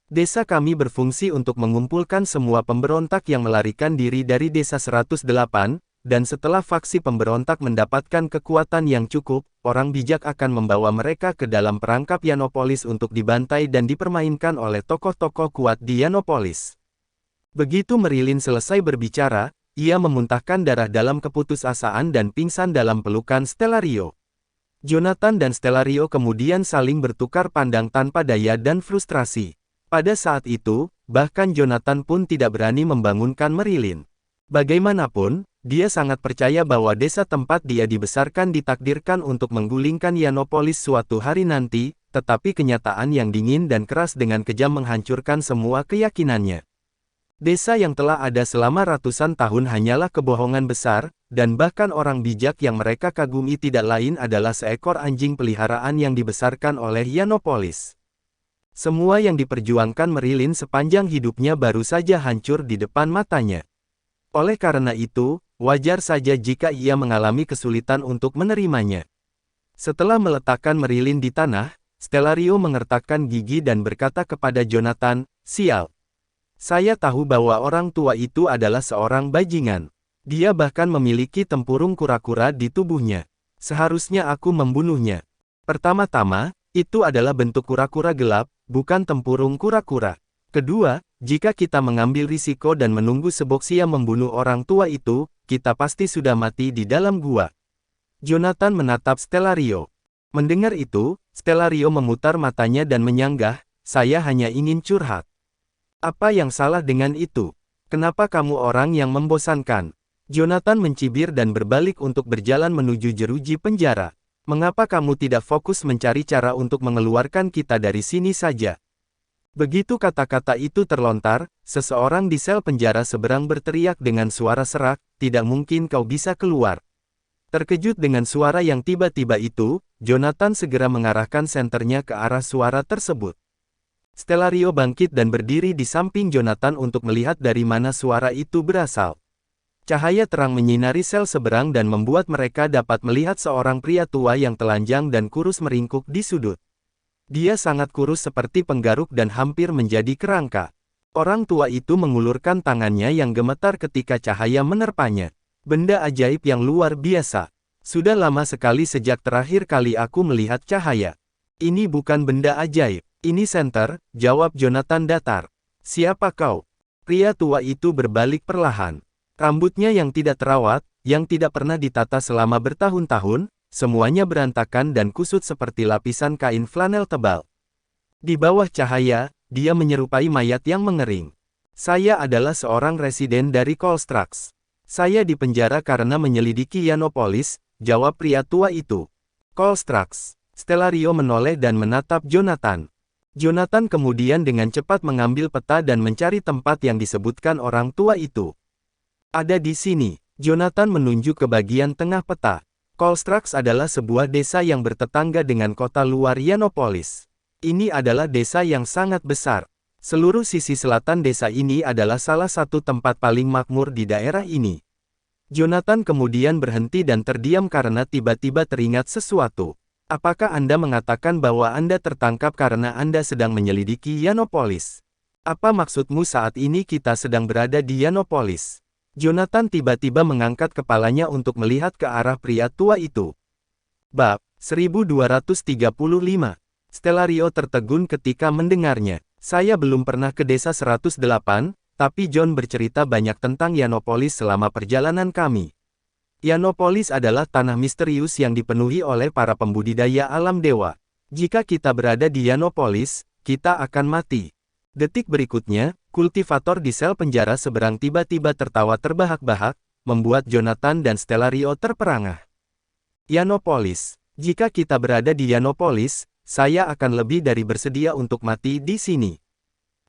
Desa kami berfungsi untuk mengumpulkan semua pemberontak yang melarikan diri dari desa 108, dan setelah faksi pemberontak mendapatkan kekuatan yang cukup, orang bijak akan membawa mereka ke dalam perangkap Yanopolis untuk dibantai dan dipermainkan oleh tokoh-tokoh kuat di Yanopolis. Begitu Marilyn selesai berbicara, ia memuntahkan darah dalam keputusasaan dan pingsan dalam pelukan Stellario. Jonathan dan Stellario kemudian saling bertukar pandang tanpa daya dan frustrasi. Pada saat itu, bahkan Jonathan pun tidak berani membangunkan Marilyn. Bagaimanapun, dia sangat percaya bahwa desa tempat dia dibesarkan ditakdirkan untuk menggulingkan Yanopolis suatu hari nanti, tetapi kenyataan yang dingin dan keras dengan kejam menghancurkan semua keyakinannya. Desa yang telah ada selama ratusan tahun hanyalah kebohongan besar, dan bahkan orang bijak yang mereka kagumi tidak lain adalah seekor anjing peliharaan yang dibesarkan oleh Yianopolis. Semua yang diperjuangkan Marilyn sepanjang hidupnya baru saja hancur di depan matanya. Oleh karena itu, wajar saja jika ia mengalami kesulitan untuk menerimanya. Setelah meletakkan Marilyn di tanah, Stellario mengertakkan gigi dan berkata kepada Jonathan, "Sial. Saya tahu bahwa orang tua itu adalah seorang bajingan. Dia bahkan memiliki tempurung kura-kura di tubuhnya. Seharusnya aku membunuhnya. Pertama-tama, itu adalah bentuk kura-kura gelap, bukan tempurung kura-kura. Kedua, jika kita mengambil risiko dan menunggu Seboxia membunuh orang tua itu, kita pasti sudah mati di dalam gua." Jonathan menatap Stellario. Mendengar itu, Stellario memutar matanya dan menyanggah, "Saya hanya ingin curhat." "Apa yang salah dengan itu? Kenapa kamu orang yang membosankan?" Jonathan mencibir dan berbalik untuk berjalan menuju jeruji penjara. "Mengapa kamu tidak fokus mencari cara untuk mengeluarkan kita dari sini saja?" Begitu kata-kata itu terlontar, seseorang di sel penjara seberang berteriak dengan suara serak, "Tidak mungkin kau bisa keluar." Terkejut dengan suara yang tiba-tiba itu, Jonathan segera mengarahkan senternya ke arah suara tersebut. Stellario bangkit dan berdiri di samping Jonathan untuk melihat dari mana suara itu berasal. Cahaya terang menyinari sel seberang dan membuat mereka dapat melihat seorang pria tua yang telanjang dan kurus meringkuk di sudut. Dia sangat kurus seperti penggaruk dan hampir menjadi kerangka. Orang tua itu mengulurkan tangannya yang gemetar ketika cahaya menerpanya. "Benda ajaib yang luar biasa. Sudah lama sekali sejak terakhir kali aku melihat cahaya." "Ini bukan benda ajaib. Ini senter," jawab Jonathan datar. "Siapa kau?" Pria tua itu berbalik perlahan. Rambutnya yang tidak terawat, yang tidak pernah ditata selama bertahun-tahun, semuanya berantakan dan kusut seperti lapisan kain flanel tebal. Di bawah cahaya, dia menyerupai mayat yang mengering. "Saya adalah seorang residen dari Colstrax. Saya dipenjara karena menyelidiki Yianopolis," jawab pria tua itu. "Colstrax." Stellario menoleh dan menatap Jonathan. Jonathan kemudian dengan cepat mengambil peta dan mencari tempat yang disebutkan orang tua itu. "Ada di sini." Jonathan menunjuk ke bagian tengah peta. Colstrax adalah sebuah desa yang bertetangga dengan kota luar Yianopolis. Ini adalah desa yang sangat besar. Seluruh sisi selatan desa ini adalah salah satu tempat paling makmur di daerah ini. Jonathan kemudian berhenti dan terdiam karena tiba-tiba teringat sesuatu. "Apakah Anda mengatakan bahwa Anda tertangkap karena Anda sedang menyelidiki Yianopolis? Apa maksudmu saat ini kita sedang berada di Yianopolis?" Jonathan tiba-tiba mengangkat kepalanya untuk melihat ke arah pria tua itu. Bab 1235. Stellario tertegun ketika mendengarnya. "Saya belum pernah ke desa 108, tapi John bercerita banyak tentang Yianopolis selama perjalanan kami. Yianopolis adalah tanah misterius yang dipenuhi oleh para pembudidaya alam dewa. Jika kita berada di Yianopolis, kita akan mati." Detik berikutnya, kultivator di sel penjara seberang tiba-tiba tertawa terbahak-bahak, membuat Jonathan dan Stellario terperangah. "Yianopolis. Jika kita berada di Yianopolis, saya akan lebih dari bersedia untuk mati di sini.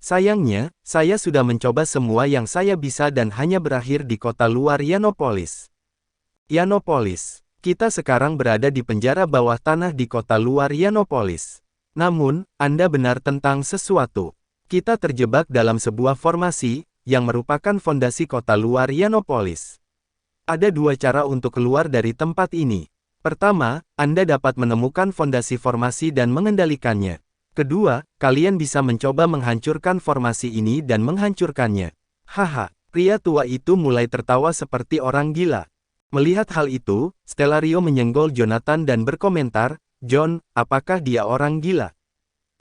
Sayangnya, saya sudah mencoba semua yang saya bisa dan hanya berakhir di kota luar Yianopolis." "Yianopolis. Kita sekarang berada di penjara bawah tanah di kota luar Yianopolis. Namun, Anda benar tentang sesuatu. Kita terjebak dalam sebuah formasi, yang merupakan fondasi kota luar Yianopolis. Ada dua cara untuk keluar dari tempat ini. Pertama, Anda dapat menemukan fondasi formasi dan mengendalikannya. Kedua, kalian bisa mencoba menghancurkan formasi ini dan menghancurkannya." "Haha." Pria tua itu mulai tertawa seperti orang gila. Melihat hal itu, Stellario menyenggol Jonathan dan berkomentar, "John, apakah dia orang gila?"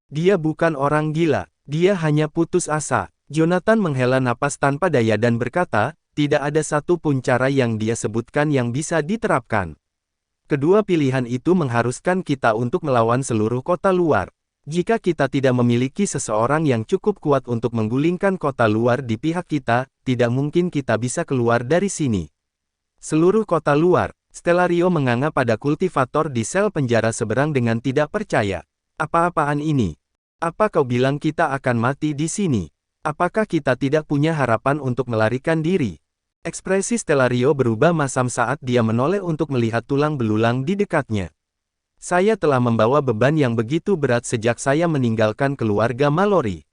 "Dia bukan orang gila, dia hanya putus asa." Jonathan menghela napas tanpa daya dan berkata, "Tidak ada satu pun cara yang dia sebutkan yang bisa diterapkan. Kedua pilihan itu mengharuskan kita untuk melawan seluruh kota luar. Jika kita tidak memiliki seseorang yang cukup kuat untuk menggulingkan kota luar di pihak kita, tidak mungkin kita bisa keluar dari sini." "Seluruh kota luar?" Stellario menganga pada kultivator di sel penjara seberang dengan tidak percaya. Apa-apaan ini? Apa kau bilang kita akan mati di sini? Apakah kita tidak punya harapan untuk melarikan diri? Ekspresi Stellario berubah masam saat dia menoleh untuk melihat tulang belulang di dekatnya. Saya telah membawa beban yang begitu berat sejak saya meninggalkan keluarga Mallory.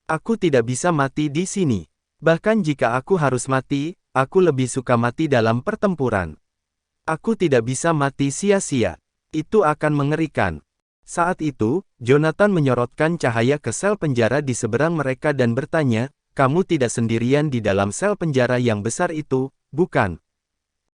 Aku tidak bisa mati di sini. Bahkan jika aku harus mati, aku lebih suka mati dalam pertempuran. Aku tidak bisa mati sia-sia. Itu akan mengerikan. Saat itu, Jonathan menyorotkan cahaya ke sel penjara di seberang mereka dan bertanya, "Kamu tidak sendirian di dalam sel penjara yang besar itu, bukan?"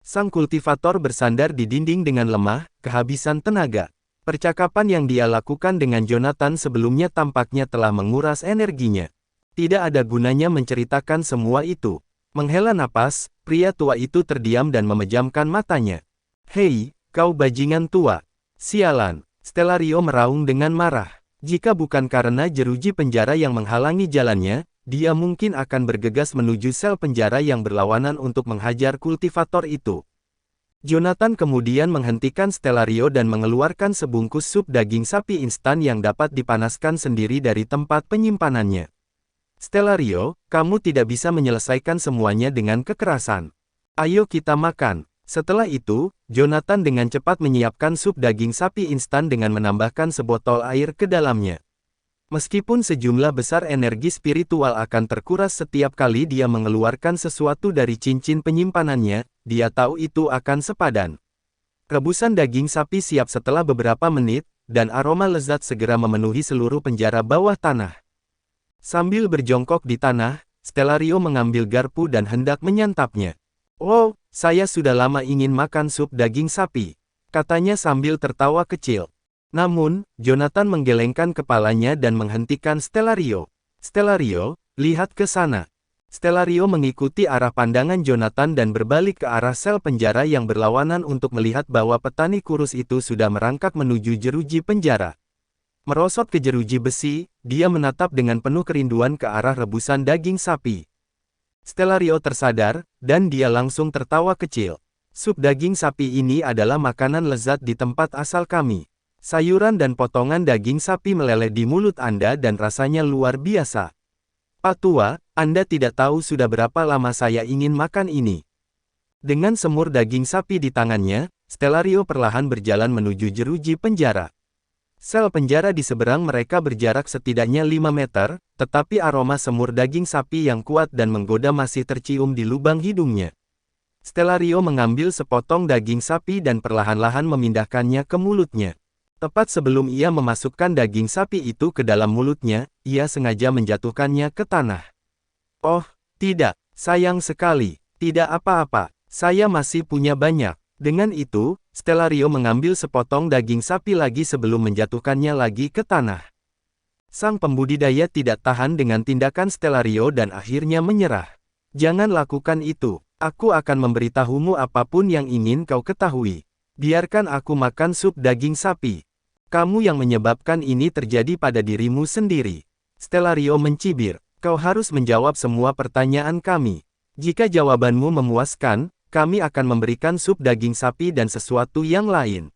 Sang kultivator bersandar di dinding dengan lemah, kehabisan tenaga. Percakapan yang dia lakukan dengan Jonathan sebelumnya tampaknya telah menguras energinya. Tidak ada gunanya menceritakan semua itu. Menghela napas, pria tua itu terdiam dan memejamkan matanya. "Hei, kau bajingan tua. Sialan." Stellario meraung dengan marah. Jika bukan karena jeruji penjara yang menghalangi jalannya, dia mungkin akan bergegas menuju sel penjara yang berlawanan untuk menghajar kultivator itu. Jonathan kemudian menghentikan Stellario dan mengeluarkan sebungkus sup daging sapi instan yang dapat dipanaskan sendiri dari tempat penyimpanannya. "Stellario, kamu tidak bisa menyelesaikan semuanya dengan kekerasan. Ayo kita makan." Setelah itu, Jonathan dengan cepat menyiapkan sup daging sapi instan dengan menambahkan sebotol air ke dalamnya. Meskipun sejumlah besar energi spiritual akan terkuras setiap kali dia mengeluarkan sesuatu dari cincin penyimpanannya, dia tahu itu akan sepadan. Rebusan daging sapi siap setelah beberapa menit, dan aroma lezat segera memenuhi seluruh penjara bawah tanah. Sambil berjongkok di tanah, Stellario mengambil garpu dan hendak menyantapnya. "Oh, saya sudah lama ingin makan sup daging sapi," katanya sambil tertawa kecil. Namun, Jonathan menggelengkan kepalanya dan menghentikan Stellario. "Stellario, lihat ke sana." Stellario mengikuti arah pandangan Jonathan dan berbalik ke arah sel penjara yang berlawanan untuk melihat bahwa petani kurus itu sudah merangkak menuju jeruji penjara. Merosot ke jeruji besi, dia menatap dengan penuh kerinduan ke arah rebusan daging sapi. Stellario tersadar, dan dia langsung tertawa kecil. "Sup daging sapi ini adalah makanan lezat di tempat asal kami. Sayuran dan potongan daging sapi meleleh di mulut Anda dan rasanya luar biasa. Pak Tua, Anda tidak tahu sudah berapa lama saya ingin makan ini." Dengan semur daging sapi di tangannya, Stellario perlahan berjalan menuju jeruji penjara. Sel penjara di seberang mereka berjarak setidaknya 5 meter, tetapi aroma semur daging sapi yang kuat dan menggoda masih tercium di lubang hidungnya. Stellario mengambil sepotong daging sapi dan perlahan-lahan memindahkannya ke mulutnya. Tepat sebelum ia memasukkan daging sapi itu ke dalam mulutnya, ia sengaja menjatuhkannya ke tanah. "Oh, tidak, sayang sekali, tidak apa-apa, saya masih punya banyak." Dengan itu, Stellario mengambil sepotong daging sapi lagi sebelum menjatuhkannya lagi ke tanah. Sang pembudidaya tidak tahan dengan tindakan Stellario dan akhirnya menyerah. "Jangan lakukan itu. Aku akan memberitahumu apapun yang ingin kau ketahui. Biarkan aku makan sup daging sapi. Kamu yang menyebabkan ini terjadi pada dirimu sendiri." Stellario mencibir, "Kau harus menjawab semua pertanyaan kami. Jika jawabanmu memuaskan, kami akan memberikan sup daging sapi dan sesuatu yang lain.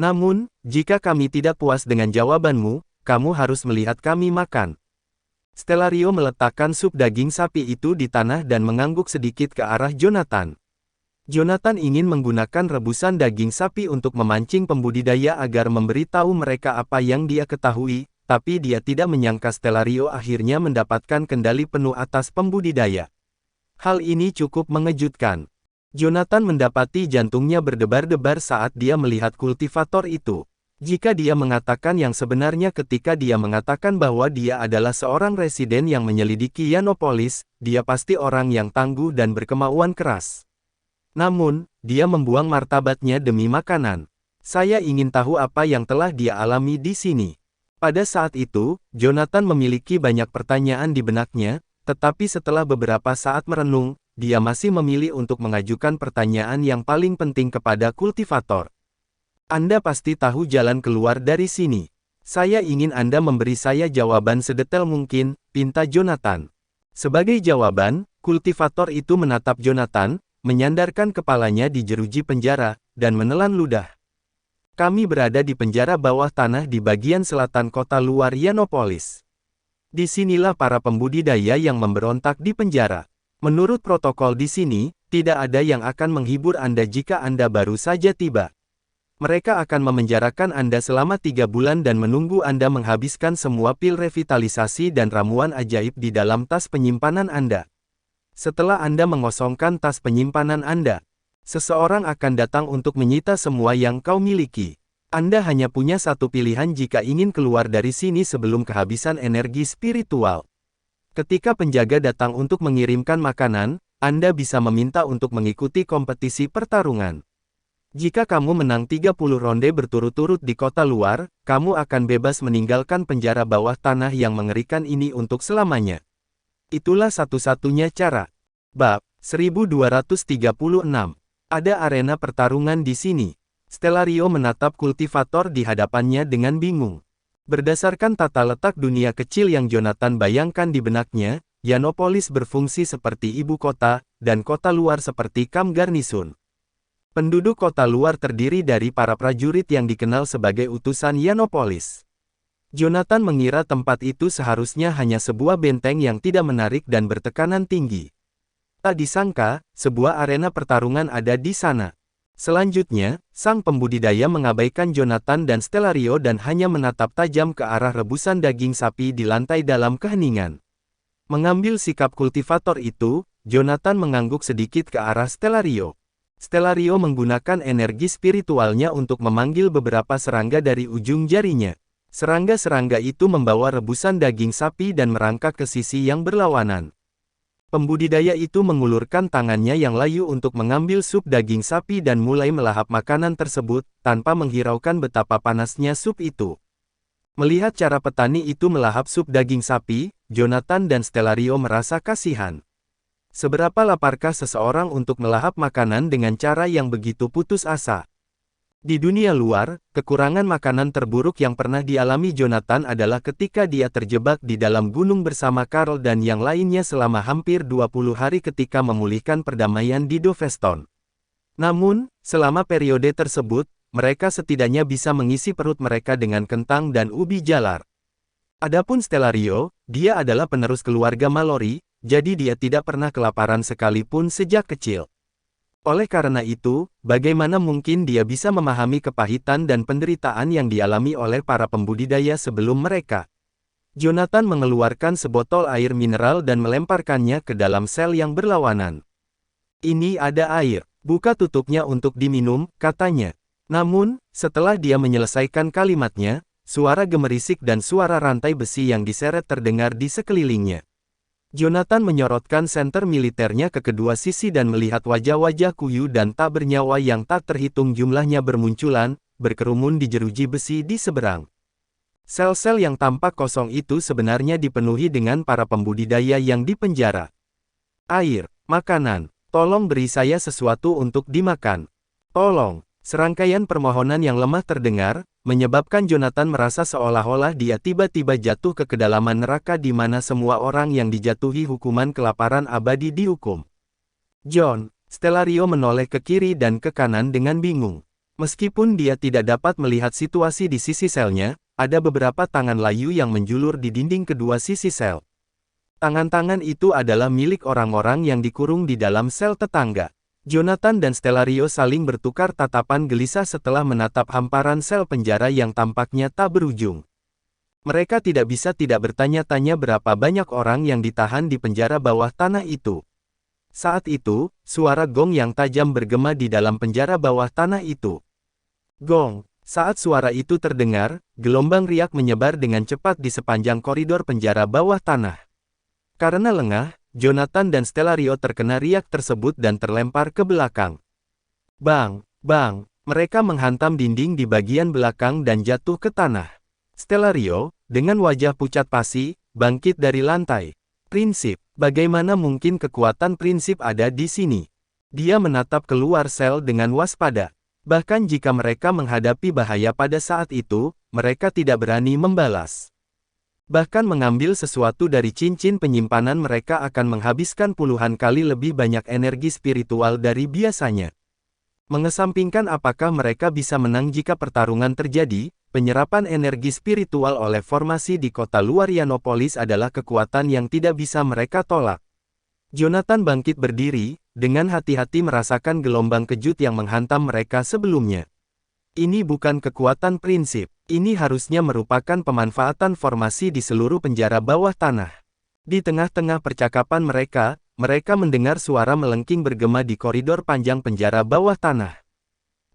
Namun, jika kami tidak puas dengan jawabanmu, kamu harus melihat kami makan." Stellario meletakkan sup daging sapi itu di tanah dan mengangguk sedikit ke arah Jonathan. Jonathan ingin menggunakan rebusan daging sapi untuk memancing pembudidaya agar memberitahu mereka apa yang dia ketahui, tapi dia tidak menyangka Stellario akhirnya mendapatkan kendali penuh atas pembudidaya. Hal ini cukup mengejutkan. Jonathan mendapati jantungnya berdebar-debar saat dia melihat kultivator itu. Jika dia mengatakan yang sebenarnya ketika dia mengatakan bahwa dia adalah seorang residen yang menyelidiki Yanopolis, dia pasti orang yang tangguh dan berkemauan keras. Namun, dia membuang martabatnya demi makanan. "Saya ingin tahu apa yang telah dia alami di sini." Pada saat itu, Jonathan memiliki banyak pertanyaan di benaknya, tetapi setelah beberapa saat merenung, dia masih memilih untuk mengajukan pertanyaan yang paling penting kepada kultivator. "Anda pasti tahu jalan keluar dari sini. Saya ingin Anda memberi saya jawaban sedetail mungkin," pinta Jonathan. Sebagai jawaban, kultivator itu menatap Jonathan, menyandarkan kepalanya di jeruji penjara, dan menelan ludah. Kami berada di penjara bawah tanah di bagian selatan kota luar Yanopolis. Disinilah para pembudidaya yang memberontak di penjara. Menurut protokol di sini, tidak ada yang akan menghibur Anda jika Anda baru saja tiba. Mereka akan memenjarakan Anda selama 3 bulan dan menunggu Anda menghabiskan semua pil revitalisasi dan ramuan ajaib di dalam tas penyimpanan Anda. Setelah Anda mengosongkan tas penyimpanan Anda, seseorang akan datang untuk menyita semua yang kau miliki. Anda hanya punya satu pilihan jika ingin keluar dari sini sebelum kehabisan energi spiritual. Ketika penjaga datang untuk mengirimkan makanan, Anda bisa meminta untuk mengikuti kompetisi pertarungan. Jika kamu menang 30 ronde berturut-turut di kota luar, kamu akan bebas meninggalkan penjara bawah tanah yang mengerikan ini untuk selamanya. Itulah satu-satunya cara. Bab 1236. Ada arena pertarungan di sini. Stellario menatap kultivator di hadapannya dengan bingung. Berdasarkan tata letak dunia kecil yang Jonathan bayangkan di benaknya, Yanopolis berfungsi seperti ibu kota, dan kota luar seperti kamp garnisun. Penduduk kota luar terdiri dari para prajurit yang dikenal sebagai utusan Yanopolis. Jonathan mengira tempat itu seharusnya hanya sebuah benteng yang tidak menarik dan bertekanan tinggi. Tak disangka, sebuah arena pertarungan ada di sana. Selanjutnya, sang pembudidaya mengabaikan Jonathan dan Stellario dan hanya menatap tajam ke arah rebusan daging sapi di lantai dalam keheningan. Mengambil sikap kultivator itu, Jonathan mengangguk sedikit ke arah Stellario. Stellario menggunakan energi spiritualnya untuk memanggil beberapa serangga dari ujung jarinya. Serangga-serangga itu membawa rebusan daging sapi dan merangkak ke sisi yang berlawanan. Pembudidaya itu mengulurkan tangannya yang layu untuk mengambil sup daging sapi dan mulai melahap makanan tersebut, tanpa menghiraukan betapa panasnya sup itu. Melihat cara petani itu melahap sup daging sapi, Jonathan dan Stellario merasa kasihan. Seberapa laparkah seseorang untuk melahap makanan dengan cara yang begitu putus asa? Di dunia luar, kekurangan makanan terburuk yang pernah dialami Jonathan adalah ketika dia terjebak di dalam gunung bersama Carl dan yang lainnya selama hampir 20 hari ketika memulihkan perdamaian di Doveston. Namun, selama periode tersebut, mereka setidaknya bisa mengisi perut mereka dengan kentang dan ubi jalar. Adapun Stellario, dia adalah penerus keluarga Mallory, jadi dia tidak pernah kelaparan sekalipun sejak kecil. Oleh karena itu, bagaimana mungkin dia bisa memahami kepahitan dan penderitaan yang dialami oleh para pembudidaya sebelum mereka? Jonathan mengeluarkan sebotol air mineral dan melemparkannya ke dalam sel yang berlawanan. Ini ada air, buka tutupnya untuk diminum, katanya. Namun, setelah dia menyelesaikan kalimatnya, suara gemerisik dan suara rantai besi yang diseret terdengar di sekelilingnya. Jonathan menyorotkan senter militernya ke kedua sisi dan melihat wajah-wajah kuyu dan tak bernyawa yang tak terhitung jumlahnya bermunculan, berkerumun di jeruji besi di seberang. Sel-sel yang tampak kosong itu sebenarnya dipenuhi dengan para pembudidaya yang dipenjara. Air, makanan, tolong beri saya sesuatu untuk dimakan. Tolong. Serangkaian permohonan yang lemah terdengar, menyebabkan Jonathan merasa seolah-olah dia tiba-tiba jatuh ke kedalaman neraka di mana semua orang yang dijatuhi hukuman kelaparan abadi dihukum. John, Stellario menoleh ke kiri dan ke kanan dengan bingung. Meskipun dia tidak dapat melihat situasi di sisi selnya, ada beberapa tangan layu yang menjulur di dinding kedua sisi sel. Tangan-tangan itu adalah milik orang-orang yang dikurung di dalam sel tetangga. Jonathan dan Stellario saling bertukar tatapan gelisah setelah menatap hamparan sel penjara yang tampaknya tak berujung. Mereka tidak bisa tidak bertanya-tanya berapa banyak orang yang ditahan di penjara bawah tanah itu. Saat itu, suara gong yang tajam bergema di dalam penjara bawah tanah itu. Gong. Saat suara itu terdengar, gelombang riak menyebar dengan cepat di sepanjang koridor penjara bawah tanah. Karena lengah, Jonathan dan Stellario terkena riak tersebut dan terlempar ke belakang. Bang, bang, mereka menghantam dinding di bagian belakang dan jatuh ke tanah. Stellario, dengan wajah pucat pasi, bangkit dari lantai. Prinsip, bagaimana mungkin kekuatan prinsip ada di sini? Dia menatap keluar sel dengan waspada. Bahkan jika mereka menghadapi bahaya pada saat itu, mereka tidak berani membalas. Bahkan mengambil sesuatu dari cincin penyimpanan mereka akan menghabiskan puluhan kali lebih banyak energi spiritual dari biasanya. Mengesampingkan apakah mereka bisa menang jika pertarungan terjadi, penyerapan energi spiritual oleh formasi di kota luar Yanopolis adalah kekuatan yang tidak bisa mereka tolak. Jonathan bangkit berdiri, dengan hati-hati merasakan gelombang kejut yang menghantam mereka sebelumnya. Ini bukan kekuatan prinsip, ini harusnya merupakan pemanfaatan formasi di seluruh penjara bawah tanah. Di tengah-tengah percakapan mereka mendengar suara melengking bergema di koridor panjang penjara bawah tanah.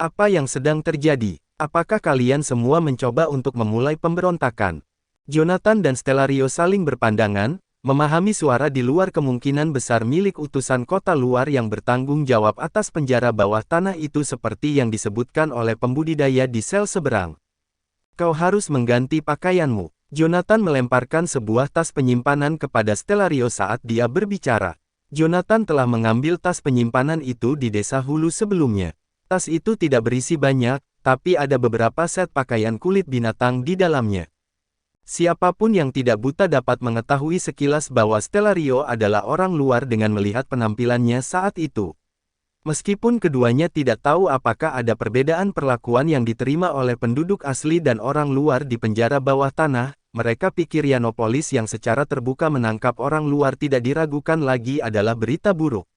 Apa yang sedang terjadi? Apakah kalian semua mencoba untuk memulai pemberontakan? Jonathan dan Stellario saling berpandangan, memahami suara di luar kemungkinan besar milik utusan kota luar yang bertanggung jawab atas penjara bawah tanah itu seperti yang disebutkan oleh pembudidaya di sel seberang. Kau harus mengganti pakaianmu. Jonathan melemparkan sebuah tas penyimpanan kepada Stellario saat dia berbicara. Jonathan telah mengambil tas penyimpanan itu di desa hulu sebelumnya. Tas itu tidak berisi banyak, tapi ada beberapa set pakaian kulit binatang di dalamnya. Siapapun yang tidak buta dapat mengetahui sekilas bahwa Stellario adalah orang luar dengan melihat penampilannya saat itu. Meskipun keduanya tidak tahu apakah ada perbedaan perlakuan yang diterima oleh penduduk asli dan orang luar di penjara bawah tanah, mereka pikir Yanopolis yang secara terbuka menangkap orang luar tidak diragukan lagi adalah berita buruk.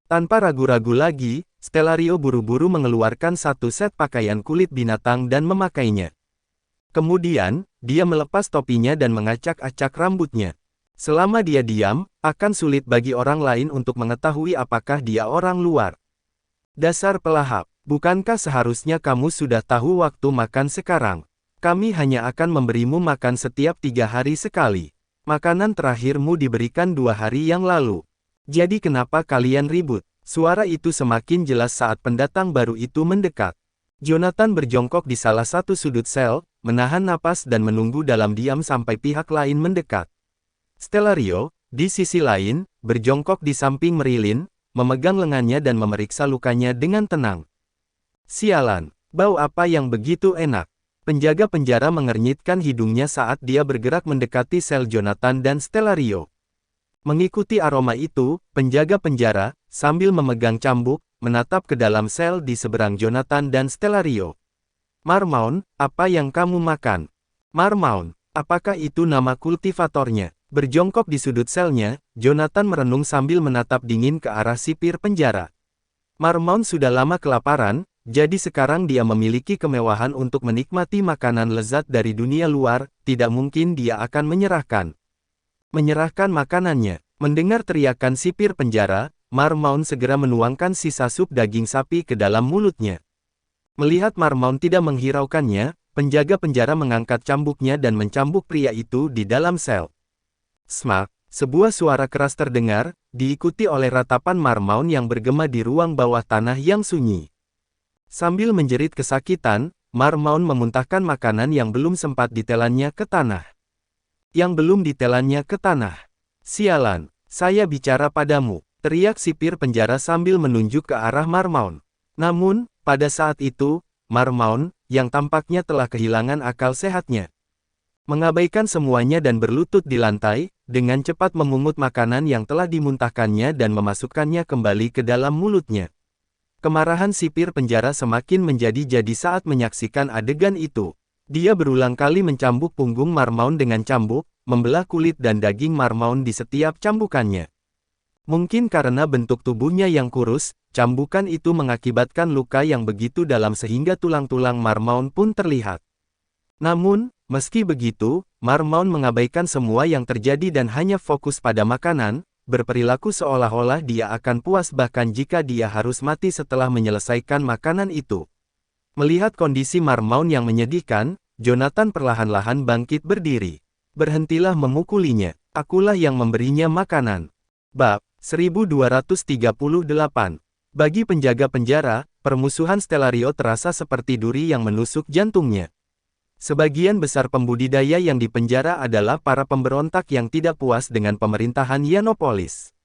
Tanpa ragu-ragu lagi, Stellario buru-buru mengeluarkan satu set pakaian kulit binatang dan memakainya. Kemudian, dia melepas topinya dan mengacak-acak rambutnya. Selama dia diam, akan sulit bagi orang lain untuk mengetahui apakah dia orang luar. Dasar pelahap, bukankah seharusnya kamu sudah tahu waktu makan sekarang? Kami hanya akan memberimu makan setiap 3 hari sekali. Makanan terakhirmu diberikan 2 hari yang lalu. Jadi kenapa kalian ribut? Suara itu semakin jelas saat pendatang baru itu mendekat. Jonathan berjongkok di salah satu sudut sel, menahan napas dan menunggu dalam diam sampai pihak lain mendekat. Stellario, di sisi lain, berjongkok di samping Merilin, memegang lengannya dan memeriksa lukanya dengan tenang. Sialan, bau apa yang begitu enak? Penjaga penjara mengernyitkan hidungnya saat dia bergerak mendekati sel Jonathan dan Stellario. Mengikuti aroma itu, penjaga penjara, sambil memegang cambuk, menatap ke dalam sel di seberang Jonathan dan Stellario. Marmaun, apa yang kamu makan? Marmaun, apakah itu nama kultivatornya? Berjongkok di sudut selnya, Jonathan merenung sambil menatap dingin ke arah sipir penjara. Marmaun sudah lama kelaparan, jadi sekarang dia memiliki kemewahan untuk menikmati makanan lezat dari dunia luar, tidak mungkin dia akan menyerahkan makanannya. Mendengar teriakan sipir penjara, Marmaun segera menuangkan sisa sup daging sapi ke dalam mulutnya. Melihat Marmaun tidak menghiraukannya, penjaga penjara mengangkat cambuknya dan mencambuk pria itu di dalam sel. Smak, sebuah suara keras terdengar, diikuti oleh ratapan Marmaun yang bergema di ruang bawah tanah yang sunyi. Sambil menjerit kesakitan, Marmaun memuntahkan makanan yang belum sempat ditelannya ke tanah. Sialan, saya bicara padamu, teriak sipir penjara sambil menunjuk ke arah Marmaun. Namun, pada saat itu, Marmaun, yang tampaknya telah kehilangan akal sehatnya, mengabaikan semuanya dan berlutut di lantai, dengan cepat memungut makanan yang telah dimuntahkannya dan memasukkannya kembali ke dalam mulutnya. Kemarahan sipir penjara semakin menjadi-jadi saat menyaksikan adegan itu. Dia berulang kali mencambuk punggung Marmaun dengan cambuk, membelah kulit dan daging Marmaun di setiap cambukannya. Mungkin karena bentuk tubuhnya yang kurus, cambukan itu mengakibatkan luka yang begitu dalam sehingga tulang-tulang Marmaun pun terlihat. Namun, meski begitu, Marmaun mengabaikan semua yang terjadi dan hanya fokus pada makanan, berperilaku seolah-olah dia akan puas bahkan jika dia harus mati setelah menyelesaikan makanan itu. Melihat kondisi Marmaun yang menyedihkan, Jonathan perlahan-lahan bangkit berdiri. Berhentilah memukulinya, akulah yang memberinya makanan. Bab 1238. Bagi penjaga penjara, permusuhan Stellario terasa seperti duri yang menusuk jantungnya. Sebagian besar pembudidaya yang dipenjara adalah para pemberontak yang tidak puas dengan pemerintahan Yanopolis.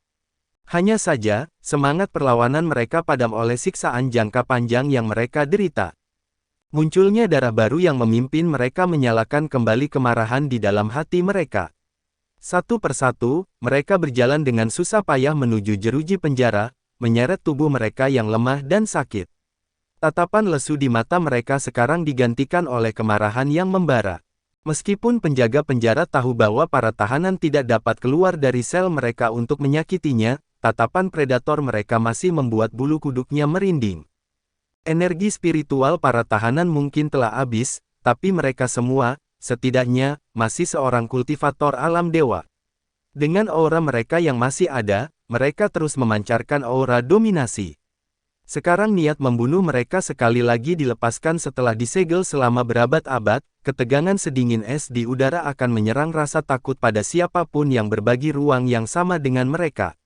Hanya saja, semangat perlawanan mereka padam oleh siksaan jangka panjang yang mereka derita. Munculnya darah baru yang memimpin mereka menyalakan kembali kemarahan di dalam hati mereka. Satu persatu, mereka berjalan dengan susah payah menuju jeruji penjara, menyeret tubuh mereka yang lemah dan sakit. Tatapan lesu di mata mereka sekarang digantikan oleh kemarahan yang membara. Meskipun penjaga penjara tahu bahwa para tahanan tidak dapat keluar dari sel mereka untuk menyakitinya, tatapan predator mereka masih membuat bulu kuduknya merinding. Energi spiritual para tahanan mungkin telah habis, tapi mereka semua, setidaknya, masih seorang kultivator alam dewa. Dengan aura mereka yang masih ada, mereka terus memancarkan aura dominasi. Sekarang niat membunuh mereka sekali lagi dilepaskan setelah disegel selama berabad-abad, ketegangan sedingin es di udara akan menyerang rasa takut pada siapapun yang berbagi ruang yang sama dengan mereka.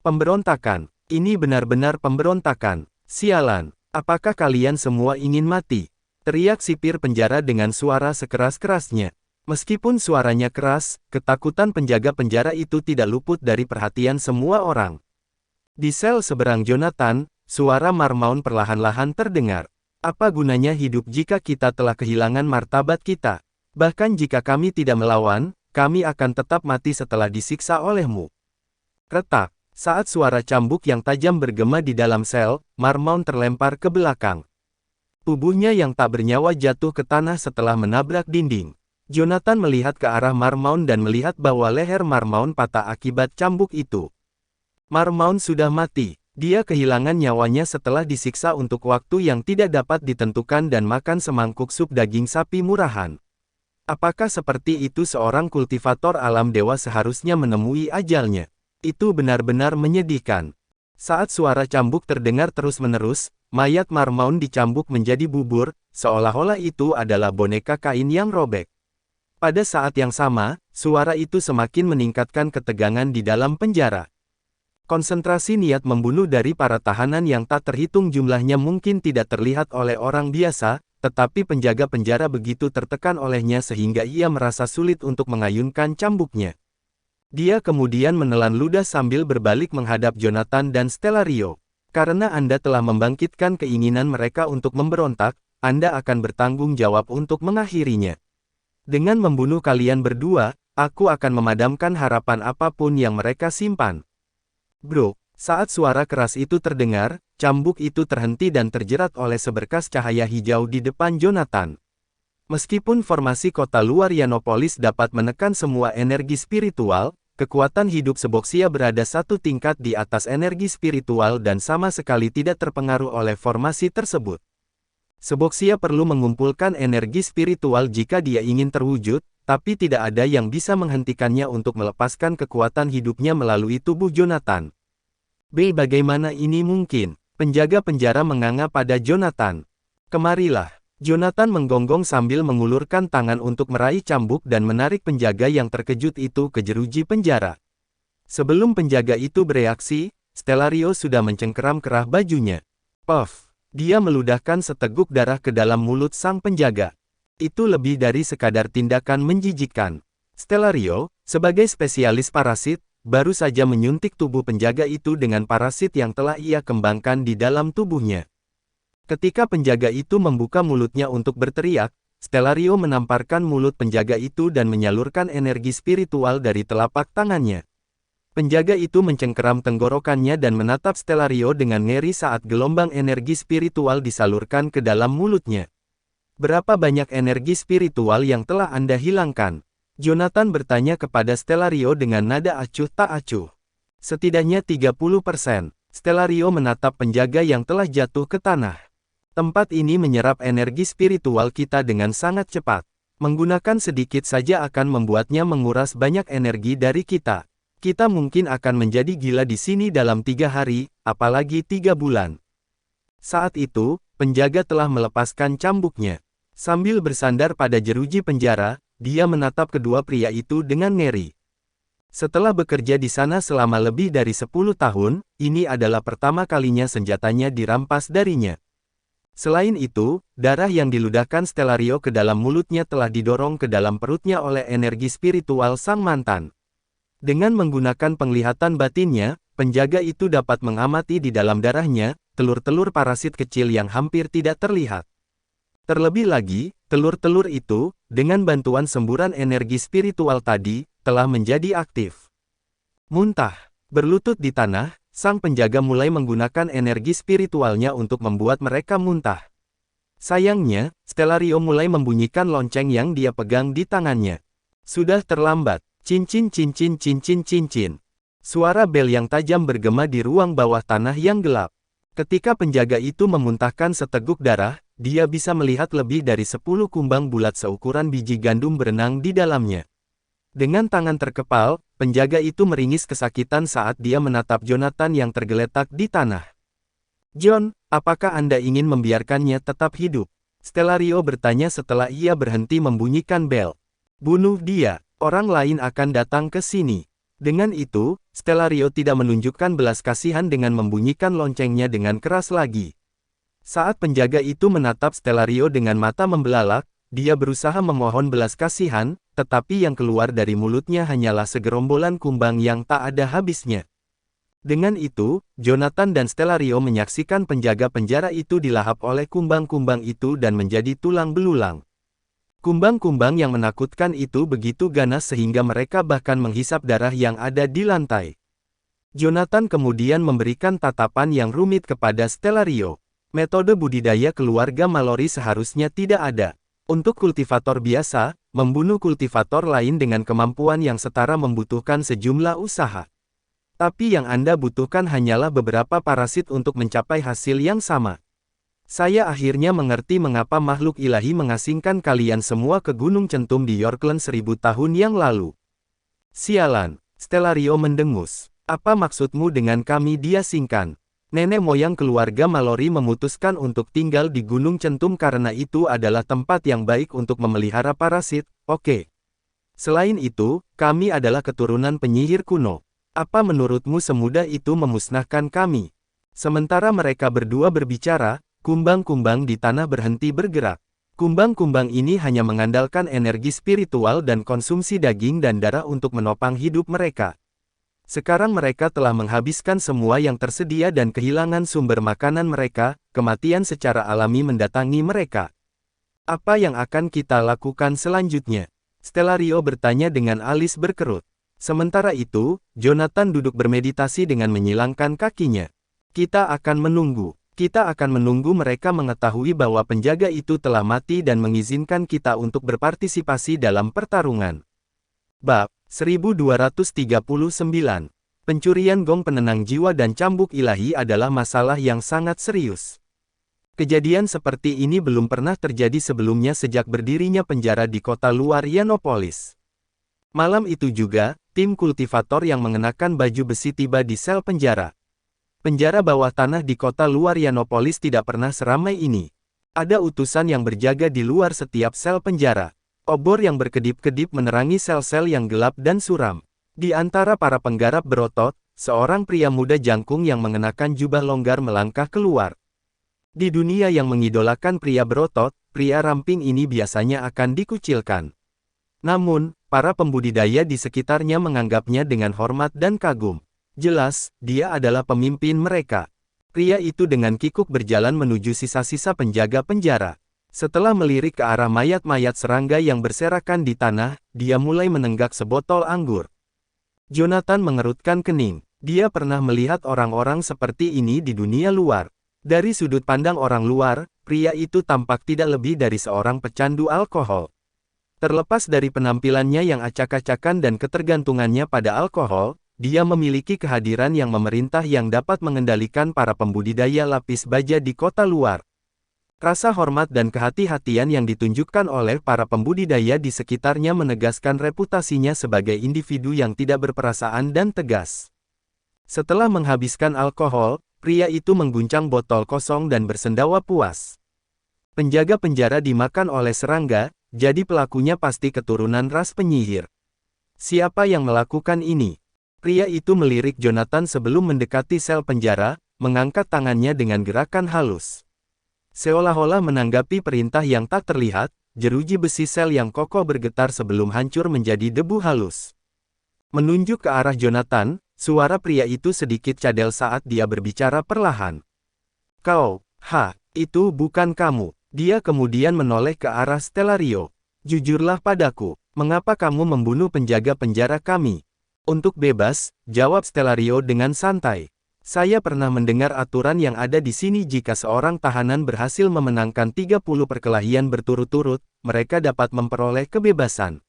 Pemberontakan. Ini benar-benar pemberontakan. Sialan. Apakah kalian semua ingin mati? Teriak sipir penjara dengan suara sekeras-kerasnya. Meskipun suaranya keras, ketakutan penjaga penjara itu tidak luput dari perhatian semua orang. Di sel seberang Jonathan, suara Marmaun perlahan-lahan terdengar. Apa gunanya hidup jika kita telah kehilangan martabat kita? Bahkan jika kami tidak melawan, kami akan tetap mati setelah disiksa olehmu. Retak. Saat suara cambuk yang tajam bergema di dalam sel, Marmaun terlempar ke belakang. Tubuhnya yang tak bernyawa jatuh ke tanah setelah menabrak dinding. Jonathan melihat ke arah Marmaun dan melihat bahwa leher Marmaun patah akibat cambuk itu. Marmaun sudah mati. Dia kehilangan nyawanya setelah disiksa untuk waktu yang tidak dapat ditentukan dan makan semangkuk sup daging sapi murahan. Apakah seperti itu seorang kultivator alam dewa seharusnya menemui ajalnya? Itu benar-benar menyedihkan. Saat suara cambuk terdengar terus-menerus, mayat Marmaun dicambuk menjadi bubur, seolah-olah itu adalah boneka kain yang robek. Pada saat yang sama, suara itu semakin meningkatkan ketegangan di dalam penjara. Konsentrasi niat membunuh dari para tahanan yang tak terhitung jumlahnya mungkin tidak terlihat oleh orang biasa, tetapi penjaga penjara begitu tertekan olehnya sehingga ia merasa sulit untuk mengayunkan cambuknya. Dia kemudian menelan ludah sambil berbalik menghadap Jonathan dan Stellario. Karena Anda telah membangkitkan keinginan mereka untuk memberontak, Anda akan bertanggung jawab untuk mengakhirinya. Dengan membunuh kalian berdua, aku akan memadamkan harapan apapun yang mereka simpan. Bro, saat suara keras itu terdengar, cambuk itu terhenti dan terjerat oleh seberkas cahaya hijau di depan Jonathan. Meskipun formasi kota luar Yanopolis dapat menekan semua energi spiritual, kekuatan hidup Seboxia berada satu tingkat di atas energi spiritual dan sama sekali tidak terpengaruh oleh formasi tersebut. Seboxia perlu mengumpulkan energi spiritual jika dia ingin terwujud, tapi tidak ada yang bisa menghentikannya untuk melepaskan kekuatan hidupnya melalui tubuh Jonathan. Bagaimana ini mungkin? Penjaga penjara menganga pada Jonathan. Kemarilah. Jonathan menggonggong sambil mengulurkan tangan untuk meraih cambuk dan menarik penjaga yang terkejut itu ke jeruji penjara. Sebelum penjaga itu bereaksi, Stellario sudah mencengkeram kerah bajunya. Puff. Dia meludahkan seteguk darah ke dalam mulut sang penjaga. Itu lebih dari sekadar tindakan menjijikkan. Stellario, sebagai spesialis parasit, baru saja menyuntik tubuh penjaga itu dengan parasit yang telah ia kembangkan di dalam tubuhnya. Ketika penjaga itu membuka mulutnya untuk berteriak, Stellario menamparkan mulut penjaga itu dan menyalurkan energi spiritual dari telapak tangannya. Penjaga itu mencengkeram tenggorokannya dan menatap Stellario dengan ngeri saat gelombang energi spiritual disalurkan ke dalam mulutnya. Berapa banyak energi spiritual yang telah Anda hilangkan? Jonathan bertanya kepada Stellario dengan nada acuh tak acuh. Setidaknya 30%. Stellario menatap penjaga yang telah jatuh ke tanah. Tempat ini menyerap energi spiritual kita dengan sangat cepat. Menggunakan sedikit saja akan membuatnya menguras banyak energi dari kita. Kita mungkin akan menjadi gila di sini dalam 3 hari, apalagi 3 bulan. Saat itu, penjaga telah melepaskan cambuknya. Sambil bersandar pada jeruji penjara, dia menatap kedua pria itu dengan ngeri. Setelah bekerja di sana selama lebih dari 10 tahun, ini adalah pertama kalinya senjatanya dirampas darinya. Selain itu, darah yang diludahkan Stellario ke dalam mulutnya telah didorong ke dalam perutnya oleh energi spiritual sang mantan. Dengan menggunakan penglihatan batinnya, penjaga itu dapat mengamati di dalam darahnya, telur-telur parasit kecil yang hampir tidak terlihat. Terlebih lagi, telur-telur itu, dengan bantuan semburan energi spiritual tadi, telah menjadi aktif. Muntah. Berlutut di tanah, sang penjaga mulai menggunakan energi spiritualnya untuk membuat mereka muntah. Sayangnya, Stellario mulai membunyikan lonceng yang dia pegang di tangannya. Sudah terlambat. Cincin cincin cincin cincin. Suara bel yang tajam bergema di ruang bawah tanah yang gelap. Ketika penjaga itu memuntahkan seteguk darah, dia bisa melihat lebih dari 10 kumbang bulat seukuran biji gandum berenang di dalamnya. Dengan tangan terkepal, penjaga itu meringis kesakitan saat dia menatap Jonathan yang tergeletak di tanah. "John, apakah Anda ingin membiarkannya tetap hidup?" Stellario bertanya setelah ia berhenti membunyikan bel. "Bunuh dia. Orang lain akan datang ke sini." Dengan itu, Stellario tidak menunjukkan belas kasihan dengan membunyikan loncengnya dengan keras lagi. Saat penjaga itu menatap Stellario dengan mata membelalak, dia berusaha memohon belas kasihan, tetapi yang keluar dari mulutnya hanyalah segerombolan kumbang yang tak ada habisnya. Dengan itu, Jonathan dan Stellario menyaksikan penjaga penjara itu dilahap oleh kumbang-kumbang itu dan menjadi tulang belulang. Kumbang-kumbang yang menakutkan itu begitu ganas sehingga mereka bahkan menghisap darah yang ada di lantai. Jonathan kemudian memberikan tatapan yang rumit kepada Stellario. Metode budidaya keluarga Mallory seharusnya tidak ada. Untuk kultivator biasa, membunuh kultivator lain dengan kemampuan yang setara membutuhkan sejumlah usaha. Tapi yang Anda butuhkan hanyalah beberapa parasit untuk mencapai hasil yang sama. Saya akhirnya mengerti mengapa makhluk ilahi mengasingkan kalian semua ke Gunung Centum di Yorkland 1000 tahun yang lalu. Sialan, Stellario mendengus. Apa maksudmu dengan kami diasingkan? Nenek moyang keluarga Mallory memutuskan untuk tinggal di Gunung Centum karena itu adalah tempat yang baik untuk memelihara parasit, oke. Selain itu, kami adalah keturunan penyihir kuno. Apa menurutmu semudah itu memusnahkan kami? Sementara mereka berdua berbicara, kumbang-kumbang di tanah berhenti bergerak. Kumbang-kumbang ini hanya mengandalkan energi spiritual dan konsumsi daging dan darah untuk menopang hidup mereka. Sekarang mereka telah menghabiskan semua yang tersedia dan kehilangan sumber makanan mereka, kematian secara alami mendatangi mereka. Apa yang akan kita lakukan selanjutnya? Stellario bertanya dengan alis berkerut. Sementara itu, Jonathan duduk bermeditasi dengan menyilangkan kakinya. Kita akan menunggu. Kita akan menunggu mereka mengetahui bahwa penjaga itu telah mati dan mengizinkan kita untuk berpartisipasi dalam pertarungan. Bab 1239. Pencurian gong penenang jiwa dan cambuk ilahi adalah masalah yang sangat serius. Kejadian seperti ini belum pernah terjadi sebelumnya sejak berdirinya penjara di kota luar Yanopolis. Malam itu juga, tim kultivator yang mengenakan baju besi tiba di sel penjara. Penjara bawah tanah di kota luar Yanopolis tidak pernah seramai ini. Ada utusan yang berjaga di luar setiap sel penjara. Obor yang berkedip-kedip menerangi sel-sel yang gelap dan suram. Di antara para penggarap berotot, seorang pria muda jangkung yang mengenakan jubah longgar melangkah keluar. Di dunia yang mengidolakan pria berotot, pria ramping ini biasanya akan dikucilkan. Namun, para pembudidaya di sekitarnya menganggapnya dengan hormat dan kagum. Jelas, dia adalah pemimpin mereka. Pria itu dengan kikuk berjalan menuju sisa-sisa penjaga penjara. Setelah melirik ke arah mayat-mayat serangga yang berserakan di tanah, dia mulai menenggak sebotol anggur. Jonathan mengerutkan kening. Dia pernah melihat orang-orang seperti ini di dunia luar. Dari sudut pandang orang luar, pria itu tampak tidak lebih dari seorang pecandu alkohol. Terlepas dari penampilannya yang acak-acakan dan ketergantungannya pada alkohol, dia memiliki kehadiran yang memerintah yang dapat mengendalikan para pembudidaya lapis baja di kota luar. Rasa hormat dan kehati-hatian yang ditunjukkan oleh para pembudidaya di sekitarnya menegaskan reputasinya sebagai individu yang tidak berperasaan dan tegas. Setelah menghabiskan alkohol, pria itu mengguncang botol kosong dan bersendawa puas. Penjaga penjara dimakan oleh serangga, jadi pelakunya pasti keturunan ras penyihir. Siapa yang melakukan ini? Pria itu melirik Jonathan sebelum mendekati sel penjara, mengangkat tangannya dengan gerakan halus. Seolah-olah menanggapi perintah yang tak terlihat, jeruji besi sel yang kokoh bergetar sebelum hancur menjadi debu halus. Menunjuk ke arah Jonathan, suara pria itu sedikit cadel saat dia berbicara perlahan. Itu bukan kamu. Dia kemudian menoleh ke arah Stellario. Jujurlah padaku, mengapa kamu membunuh penjaga penjara kami? Untuk bebas, jawab Stellario dengan santai. Saya pernah mendengar aturan yang ada di sini jika seorang tahanan berhasil memenangkan 30 perkelahian berturut-turut, mereka dapat memperoleh kebebasan.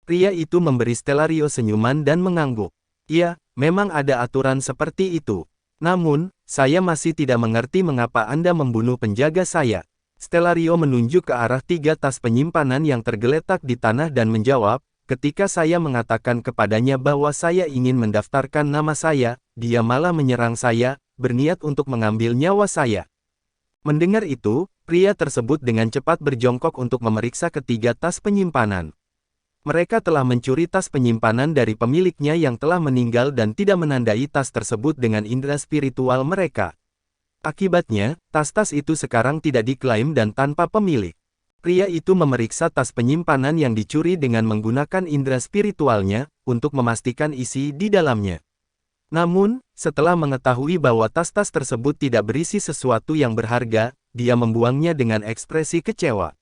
Pria itu memberi Stellario senyuman dan mengangguk. Ya, memang ada aturan seperti itu. Namun, saya masih tidak mengerti mengapa Anda membunuh penjaga saya. Stellario menunjuk ke arah 3 tas penyimpanan yang tergeletak di tanah dan menjawab, ketika saya mengatakan kepadanya bahwa saya ingin mendaftarkan nama saya, dia malah menyerang saya, berniat untuk mengambil nyawa saya. Mendengar itu, pria tersebut dengan cepat berjongkok untuk memeriksa ketiga tas penyimpanan. Mereka telah mencuri tas penyimpanan dari pemiliknya yang telah meninggal dan tidak menandai tas tersebut dengan indera spiritual mereka. Akibatnya, tas-tas itu sekarang tidak diklaim dan tanpa pemilik. Pria itu memeriksa tas penyimpanan yang dicuri dengan menggunakan indera spiritualnya, untuk memastikan isi di dalamnya. Namun, setelah mengetahui bahwa tas-tas tersebut tidak berisi sesuatu yang berharga, dia membuangnya dengan ekspresi kecewa.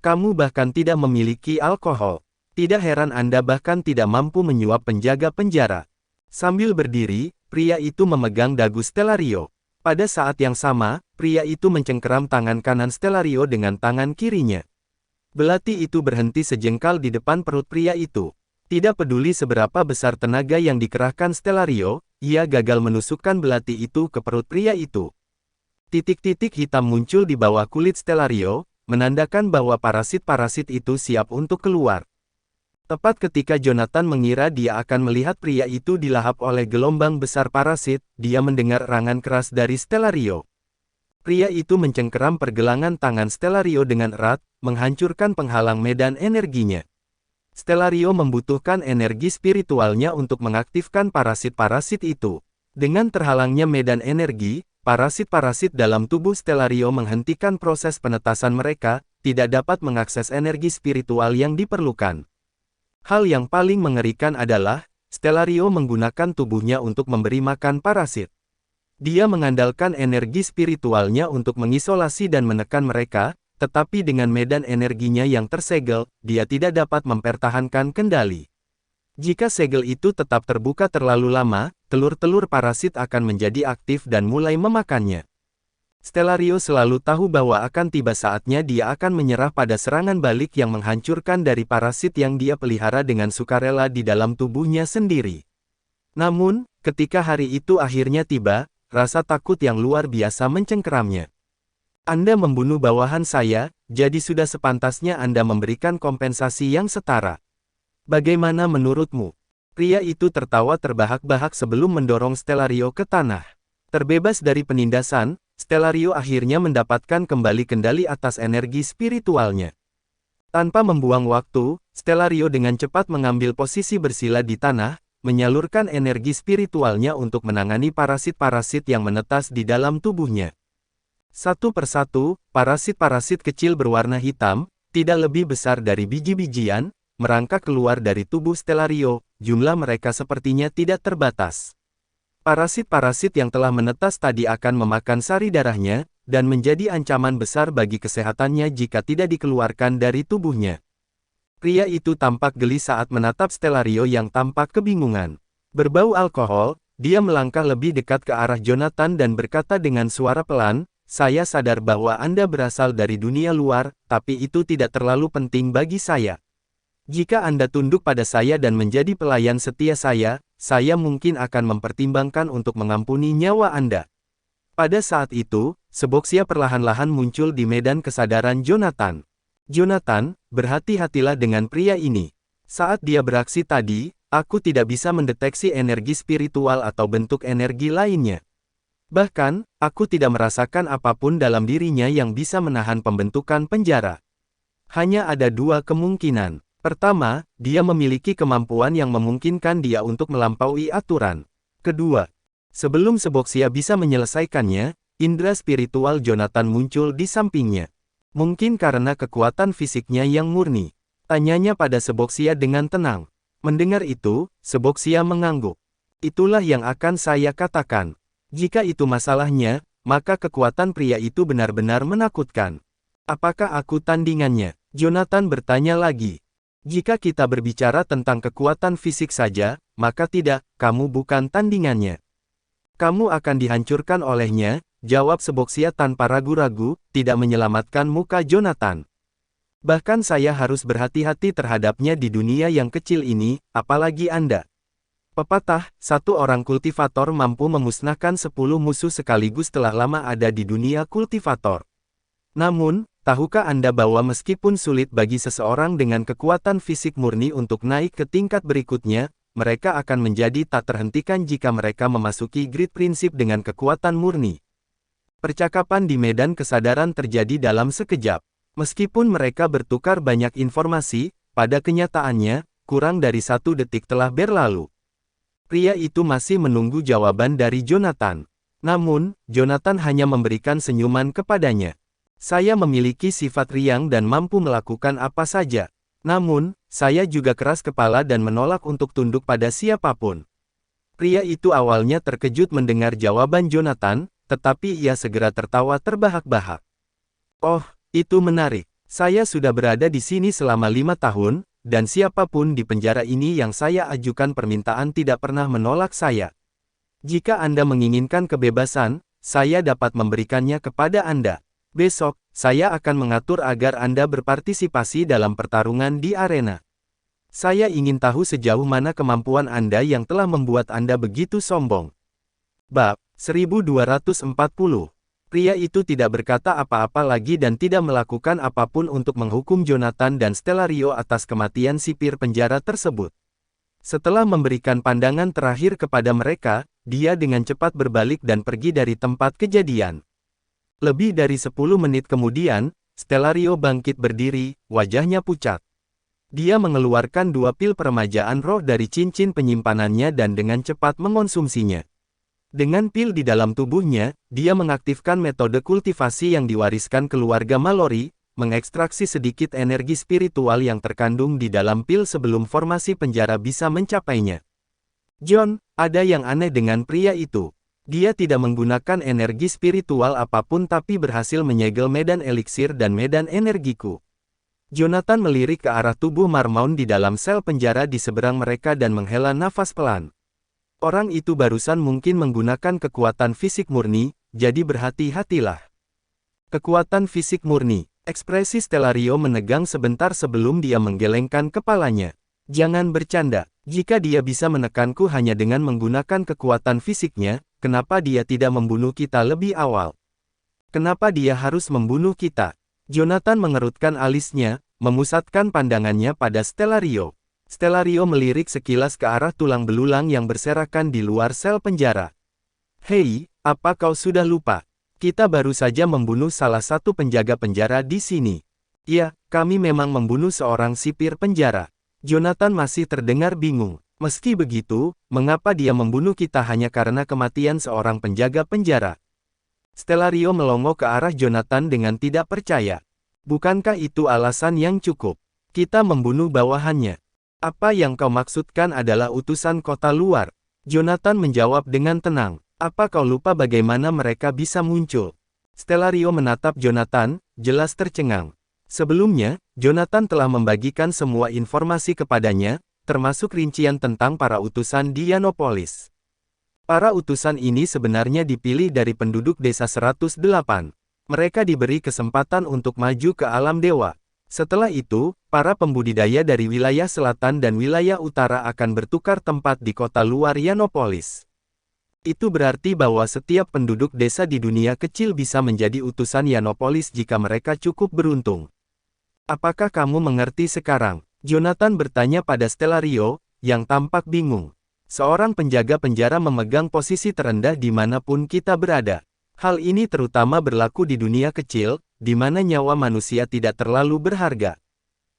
Kamu bahkan tidak memiliki alkohol. Tidak heran Anda bahkan tidak mampu menyuap penjaga penjara. Sambil berdiri, pria itu memegang dagu Stellario. Pada saat yang sama, pria itu mencengkeram tangan kanan Stellario dengan tangan kirinya. Belati itu berhenti sejengkal di depan perut pria itu. Tidak peduli seberapa besar tenaga yang dikerahkan Stellario, ia gagal menusukkan belati itu ke perut pria itu. Titik-titik hitam muncul di bawah kulit Stellario, menandakan bahwa parasit-parasit itu siap untuk keluar. Tepat ketika Jonathan mengira dia akan melihat pria itu dilahap oleh gelombang besar parasit, dia mendengar erangan keras dari Stellario. Pria itu mencengkeram pergelangan tangan Stellario dengan erat, menghancurkan penghalang medan energinya. Stellario membutuhkan energi spiritualnya untuk mengaktifkan parasit-parasit itu. Dengan terhalangnya medan energi, parasit-parasit dalam tubuh Stellario menghentikan proses penetasan mereka, tidak dapat mengakses energi spiritual yang diperlukan. Hal yang paling mengerikan adalah, Stellario menggunakan tubuhnya untuk memberi makan parasit. Dia mengandalkan energi spiritualnya untuk mengisolasi dan menekan mereka, tetapi dengan medan energinya yang tersegel, dia tidak dapat mempertahankan kendali. Jika segel itu tetap terbuka terlalu lama, telur-telur parasit akan menjadi aktif dan mulai memakannya. Stellario selalu tahu bahwa akan tiba saatnya dia akan menyerah pada serangan balik yang menghancurkan dari parasit yang dia pelihara dengan sukarela di dalam tubuhnya sendiri. Namun, ketika hari itu akhirnya tiba, rasa takut yang luar biasa mencengkeramnya. Anda membunuh bawahan saya, jadi sudah sepantasnya Anda memberikan kompensasi yang setara. Bagaimana menurutmu? Pria itu tertawa terbahak-bahak sebelum mendorong Stellario ke tanah. Terbebas dari penindasan, Stellario akhirnya mendapatkan kembali kendali atas energi spiritualnya. Tanpa membuang waktu, Stellario dengan cepat mengambil posisi bersila di tanah, menyalurkan energi spiritualnya untuk menangani parasit-parasit yang menetas di dalam tubuhnya. Satu persatu, parasit-parasit kecil berwarna hitam, tidak lebih besar dari biji-bijian, merangkak keluar dari tubuh Stellario, jumlah mereka sepertinya tidak terbatas. Parasit-parasit yang telah menetas tadi akan memakan sari darahnya, dan menjadi ancaman besar bagi kesehatannya jika tidak dikeluarkan dari tubuhnya. Pria itu tampak geli saat menatap Stellario yang tampak kebingungan. Berbau alkohol, dia melangkah lebih dekat ke arah Jonathan dan berkata dengan suara pelan, "Saya sadar bahwa Anda berasal dari dunia luar, tapi itu tidak terlalu penting bagi saya. Jika Anda tunduk pada saya dan menjadi pelayan setia saya mungkin akan mempertimbangkan untuk mengampuni nyawa Anda." Pada saat itu, Seboxia perlahan-lahan muncul di medan kesadaran Jonathan. "Jonathan, berhati-hatilah dengan pria ini. Saat dia beraksi tadi, aku tidak bisa mendeteksi energi spiritual atau bentuk energi lainnya. Bahkan, aku tidak merasakan apapun dalam dirinya yang bisa menahan pembentukan penjara. Hanya ada dua kemungkinan. Pertama, dia memiliki kemampuan yang memungkinkan dia untuk melampaui aturan. Kedua, sebelum Seboxia bisa menyelesaikannya, indera spiritual Jonathan muncul di sampingnya. Mungkin karena kekuatan fisiknya yang murni. Tanyanya pada Seboxia dengan tenang. Mendengar itu, Seboxia mengangguk. Itulah yang akan saya katakan. Jika itu masalahnya, maka kekuatan pria itu benar-benar menakutkan. Apakah aku tandingannya? Jonathan bertanya lagi. Jika kita berbicara tentang kekuatan fisik saja, maka tidak, kamu bukan tandingannya. Kamu akan dihancurkan olehnya, jawab Seboxia tanpa ragu-ragu, tidak menyelamatkan muka Jonathan. Bahkan saya harus berhati-hati terhadapnya di dunia yang kecil ini, apalagi Anda. Pepatah, satu orang kultivator mampu memusnahkan 10 musuh sekaligus telah lama ada di dunia kultivator. Namun, tahukah Anda bahwa meskipun sulit bagi seseorang dengan kekuatan fisik murni untuk naik ke tingkat berikutnya, mereka akan menjadi tak terhentikan jika mereka memasuki grid prinsip dengan kekuatan murni. Percakapan di medan kesadaran terjadi dalam sekejap. Meskipun mereka bertukar banyak informasi, pada kenyataannya, kurang dari 1 detik telah berlalu. Pria itu masih menunggu jawaban dari Jonathan. Namun, Jonathan hanya memberikan senyuman kepadanya. Saya memiliki sifat riang dan mampu melakukan apa saja. Namun, saya juga keras kepala dan menolak untuk tunduk pada siapapun. Pria itu awalnya terkejut mendengar jawaban Jonathan, tetapi ia segera tertawa terbahak-bahak. Oh, itu menarik. Saya sudah berada di sini selama 5 tahun, dan siapapun di penjara ini yang saya ajukan permintaan tidak pernah menolak saya. Jika Anda menginginkan kebebasan, saya dapat memberikannya kepada Anda. Besok, saya akan mengatur agar Anda berpartisipasi dalam pertarungan di arena. Saya ingin tahu sejauh mana kemampuan Anda yang telah membuat Anda begitu sombong. Bab 1240. Pria itu tidak berkata apa-apa lagi dan tidak melakukan apapun untuk menghukum Jonathan dan Stellario atas kematian sipir penjara tersebut. Setelah memberikan pandangan terakhir kepada mereka, dia dengan cepat berbalik dan pergi dari tempat kejadian. Lebih dari 10 menit kemudian, Stellario bangkit berdiri, wajahnya pucat. Dia mengeluarkan 2 pil peremajaan roh dari cincin penyimpanannya dan dengan cepat mengonsumsinya. Dengan pil di dalam tubuhnya, dia mengaktifkan metode kultivasi yang diwariskan keluarga Mallory, mengekstraksi sedikit energi spiritual yang terkandung di dalam pil sebelum formasi penjara bisa mencapainya. John, ada yang aneh dengan pria itu. Dia tidak menggunakan energi spiritual apapun tapi berhasil menyegel medan eliksir dan medan energiku. Jonathan melirik ke arah tubuh Marmon di dalam sel penjara di seberang mereka dan menghela nafas pelan. Orang itu barusan mungkin menggunakan kekuatan fisik murni, jadi berhati-hatilah. Kekuatan fisik murni. Ekspresi Stellario menegang sebentar sebelum dia menggelengkan kepalanya. Jangan bercanda. Jika dia bisa menekanku hanya dengan menggunakan kekuatan fisiknya, kenapa dia tidak membunuh kita lebih awal? Kenapa dia harus membunuh kita? Jonathan mengerutkan alisnya, memusatkan pandangannya pada Stellario. Stellario melirik sekilas ke arah tulang belulang yang berserakan di luar sel penjara. Hei, apa kau sudah lupa? Kita baru saja membunuh salah satu penjaga penjara di sini. Ya, kami memang membunuh seorang sipir penjara. Jonathan masih terdengar bingung. Meski begitu, mengapa dia membunuh kita hanya karena kematian seorang penjaga penjara? Stellario melongo ke arah Jonathan dengan tidak percaya. Bukankah itu alasan yang cukup? Kita membunuh bawahannya. Apa yang kau maksudkan adalah utusan kota luar? Jonathan menjawab dengan tenang. Apa kau lupa bagaimana mereka bisa muncul? Stellario menatap Jonathan, jelas tercengang. Sebelumnya, Jonathan telah membagikan semua informasi kepadanya, termasuk rincian tentang para utusan di Yanopolis. Para utusan ini sebenarnya dipilih dari penduduk desa 108. Mereka diberi kesempatan untuk maju ke alam dewa. Setelah itu, para pembudidaya dari wilayah selatan dan wilayah utara akan bertukar tempat di kota luar Yanopolis. Itu berarti bahwa setiap penduduk desa di dunia kecil bisa menjadi utusan Yanopolis jika mereka cukup beruntung. Apakah kamu mengerti sekarang? Jonathan bertanya pada Stellario, yang tampak bingung. Seorang penjaga penjara memegang posisi terendah dimanapun kita berada. Hal ini terutama berlaku di dunia kecil, di mana nyawa manusia tidak terlalu berharga.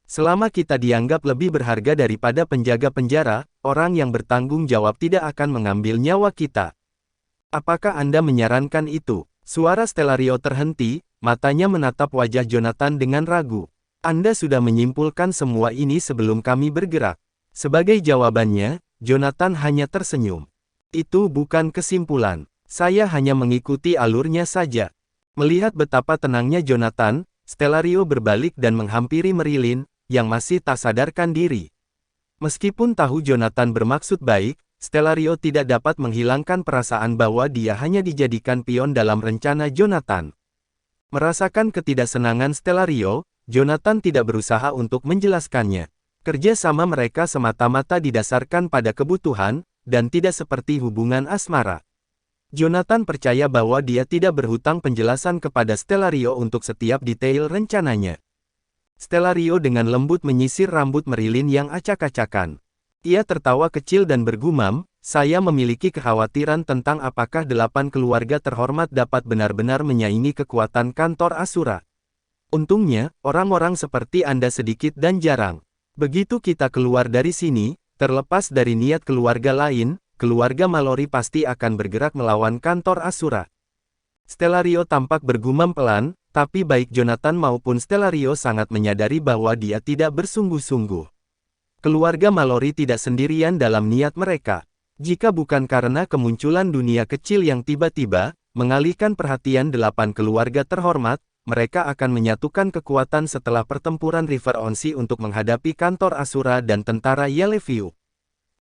Selama kita dianggap lebih berharga daripada penjaga penjara, orang yang bertanggung jawab tidak akan mengambil nyawa kita. Apakah Anda menyarankan itu? Suara Stellario terhenti, matanya menatap wajah Jonathan dengan ragu. Anda sudah menyimpulkan semua ini sebelum kami bergerak. Sebagai jawabannya, Jonathan hanya tersenyum. Itu bukan kesimpulan. Saya hanya mengikuti alurnya saja. Melihat betapa tenangnya Jonathan, Stellario berbalik dan menghampiri Marilyn, yang masih tak sadarkan diri. Meskipun tahu Jonathan bermaksud baik, Stellario tidak dapat menghilangkan perasaan bahwa dia hanya dijadikan pion dalam rencana Jonathan. Merasakan ketidaksenangan Stellario, Jonathan tidak berusaha untuk menjelaskannya. Kerja sama mereka semata-mata didasarkan pada kebutuhan, dan tidak seperti hubungan asmara. Jonathan percaya bahwa dia tidak berhutang penjelasan kepada Stellario untuk setiap detail rencananya. Stellario dengan lembut menyisir rambut Merilin yang acak-acakan. Ia tertawa kecil dan bergumam, "Saya memiliki kekhawatiran tentang apakah 8 keluarga terhormat dapat benar-benar menyaingi kekuatan kantor Asura. Untungnya, orang-orang seperti Anda sedikit dan jarang. Begitu kita keluar dari sini, terlepas dari niat keluarga lain, keluarga Mallory pasti akan bergerak melawan kantor Asura." Stellario tampak bergumam pelan, tapi baik Jonathan maupun Stellario sangat menyadari bahwa dia tidak bersungguh-sungguh. Keluarga Mallory tidak sendirian dalam niat mereka. Jika bukan karena kemunculan dunia kecil yang tiba-tiba, mengalihkan perhatian 8 keluarga terhormat, mereka akan menyatukan kekuatan setelah pertempuran River Onsi untuk menghadapi kantor Asura dan tentara Yellowview.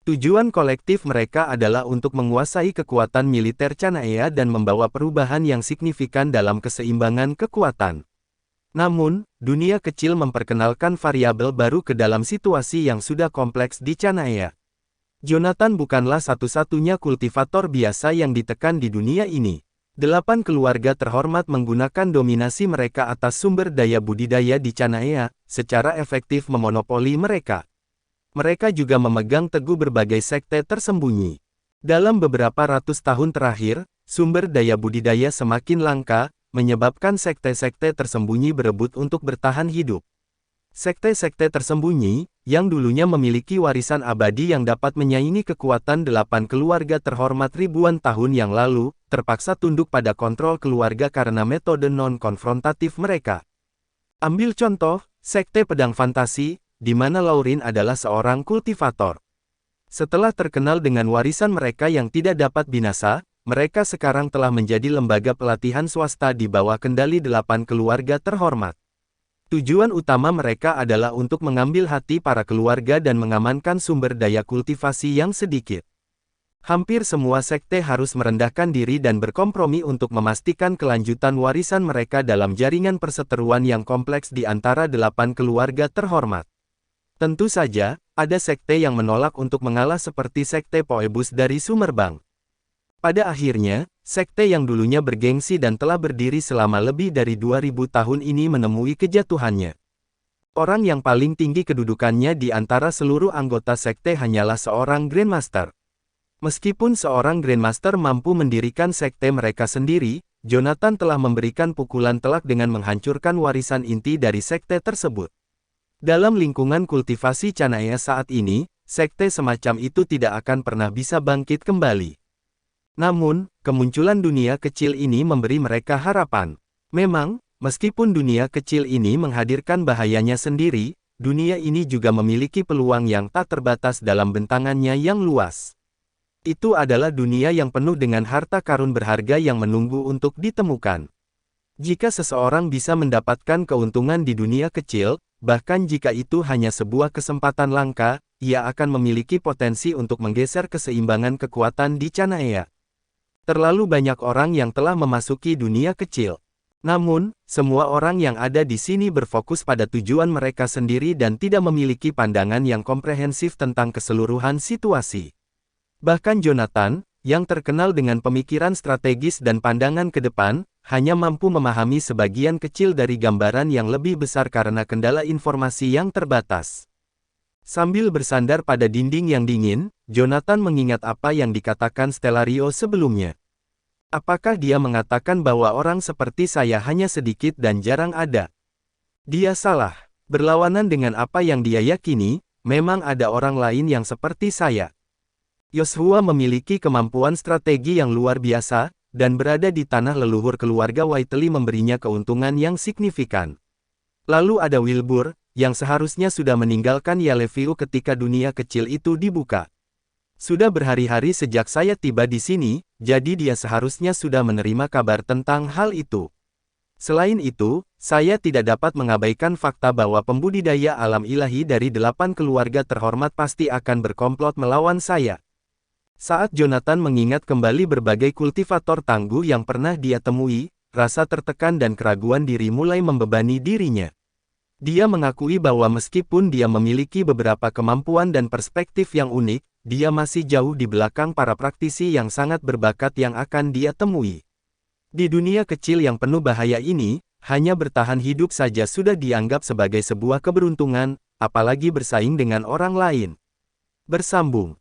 Tujuan kolektif mereka adalah untuk menguasai kekuatan militer Chanaea dan membawa perubahan yang signifikan dalam keseimbangan kekuatan. Namun, dunia kecil memperkenalkan variabel baru ke dalam situasi yang sudah kompleks di Chanaea. Jonathan bukanlah satu-satunya kultivator biasa yang ditekan di dunia ini. 8 keluarga terhormat menggunakan dominasi mereka atas sumber daya budidaya di Chanaea, secara efektif memonopoli mereka. Mereka juga memegang teguh berbagai sekte tersembunyi. Dalam beberapa ratus tahun terakhir, sumber daya budidaya semakin langka, menyebabkan sekte-sekte tersembunyi berebut untuk bertahan hidup. Sekte-sekte tersembunyi, yang dulunya memiliki warisan abadi yang dapat menyaingi kekuatan 8 keluarga terhormat ribuan tahun yang lalu, terpaksa tunduk pada kontrol keluarga karena metode non-konfrontatif mereka. Ambil contoh, sekte pedang fantasi, di mana Laurin adalah seorang kultivator. Setelah terkenal dengan warisan mereka yang tidak dapat binasa, mereka sekarang telah menjadi lembaga pelatihan swasta di bawah kendali 8 keluarga terhormat. Tujuan utama mereka adalah untuk mengambil hati para keluarga dan mengamankan sumber daya kultivasi yang sedikit. Hampir semua sekte harus merendahkan diri dan berkompromi untuk memastikan kelanjutan warisan mereka dalam jaringan perseteruan yang kompleks di antara 8 keluarga terhormat. Tentu saja, ada sekte yang menolak untuk mengalah seperti sekte Phoebus dari Sumerbang. Pada akhirnya, sekte yang dulunya bergengsi dan telah berdiri selama lebih dari 2000 tahun ini menemui kejatuhannya. Orang yang paling tinggi kedudukannya di antara seluruh anggota sekte hanyalah seorang Grandmaster. Meskipun seorang Grandmaster mampu mendirikan sekte mereka sendiri, Jonathan telah memberikan pukulan telak dengan menghancurkan warisan inti dari sekte tersebut. Dalam lingkungan kultivasi Chanaea saat ini, sekte semacam itu tidak akan pernah bisa bangkit kembali. Namun, kemunculan dunia kecil ini memberi mereka harapan. Memang, meskipun dunia kecil ini menghadirkan bahayanya sendiri, dunia ini juga memiliki peluang yang tak terbatas dalam bentangannya yang luas. Itu adalah dunia yang penuh dengan harta karun berharga yang menunggu untuk ditemukan. Jika seseorang bisa mendapatkan keuntungan di dunia kecil, bahkan jika itu hanya sebuah kesempatan langka, ia akan memiliki potensi untuk menggeser keseimbangan kekuatan di Chanaea. Terlalu banyak orang yang telah memasuki dunia kecil. Namun, semua orang yang ada di sini berfokus pada tujuan mereka sendiri dan tidak memiliki pandangan yang komprehensif tentang keseluruhan situasi. Bahkan Jonathan, yang terkenal dengan pemikiran strategis dan pandangan ke depan, hanya mampu memahami sebagian kecil dari gambaran yang lebih besar karena kendala informasi yang terbatas. Sambil bersandar pada dinding yang dingin, Jonathan mengingat apa yang dikatakan Stellario sebelumnya. Apakah dia mengatakan bahwa orang seperti saya hanya sedikit dan jarang ada? Dia salah. Berlawanan dengan apa yang dia yakini, memang ada orang lain yang seperti saya. Yoshua memiliki kemampuan strategi yang luar biasa, dan berada di tanah leluhur keluarga Whiteley memberinya keuntungan yang signifikan. Lalu ada Wilbur, yang seharusnya sudah meninggalkan Yellowview ketika dunia kecil itu dibuka. Sudah berhari-hari sejak saya tiba di sini, jadi dia seharusnya sudah menerima kabar tentang hal itu. Selain itu, saya tidak dapat mengabaikan fakta bahwa pembudidaya alam ilahi dari 8 keluarga terhormat pasti akan berkomplot melawan saya. Saat Jonathan mengingat kembali berbagai kultivator tangguh yang pernah dia temui, rasa tertekan dan keraguan diri mulai membebani dirinya. Dia mengakui bahwa meskipun dia memiliki beberapa kemampuan dan perspektif yang unik, dia masih jauh di belakang para praktisi yang sangat berbakat yang akan dia temui. Di dunia kecil yang penuh bahaya ini, hanya bertahan hidup saja sudah dianggap sebagai sebuah keberuntungan, apalagi bersaing dengan orang lain. Bersambung.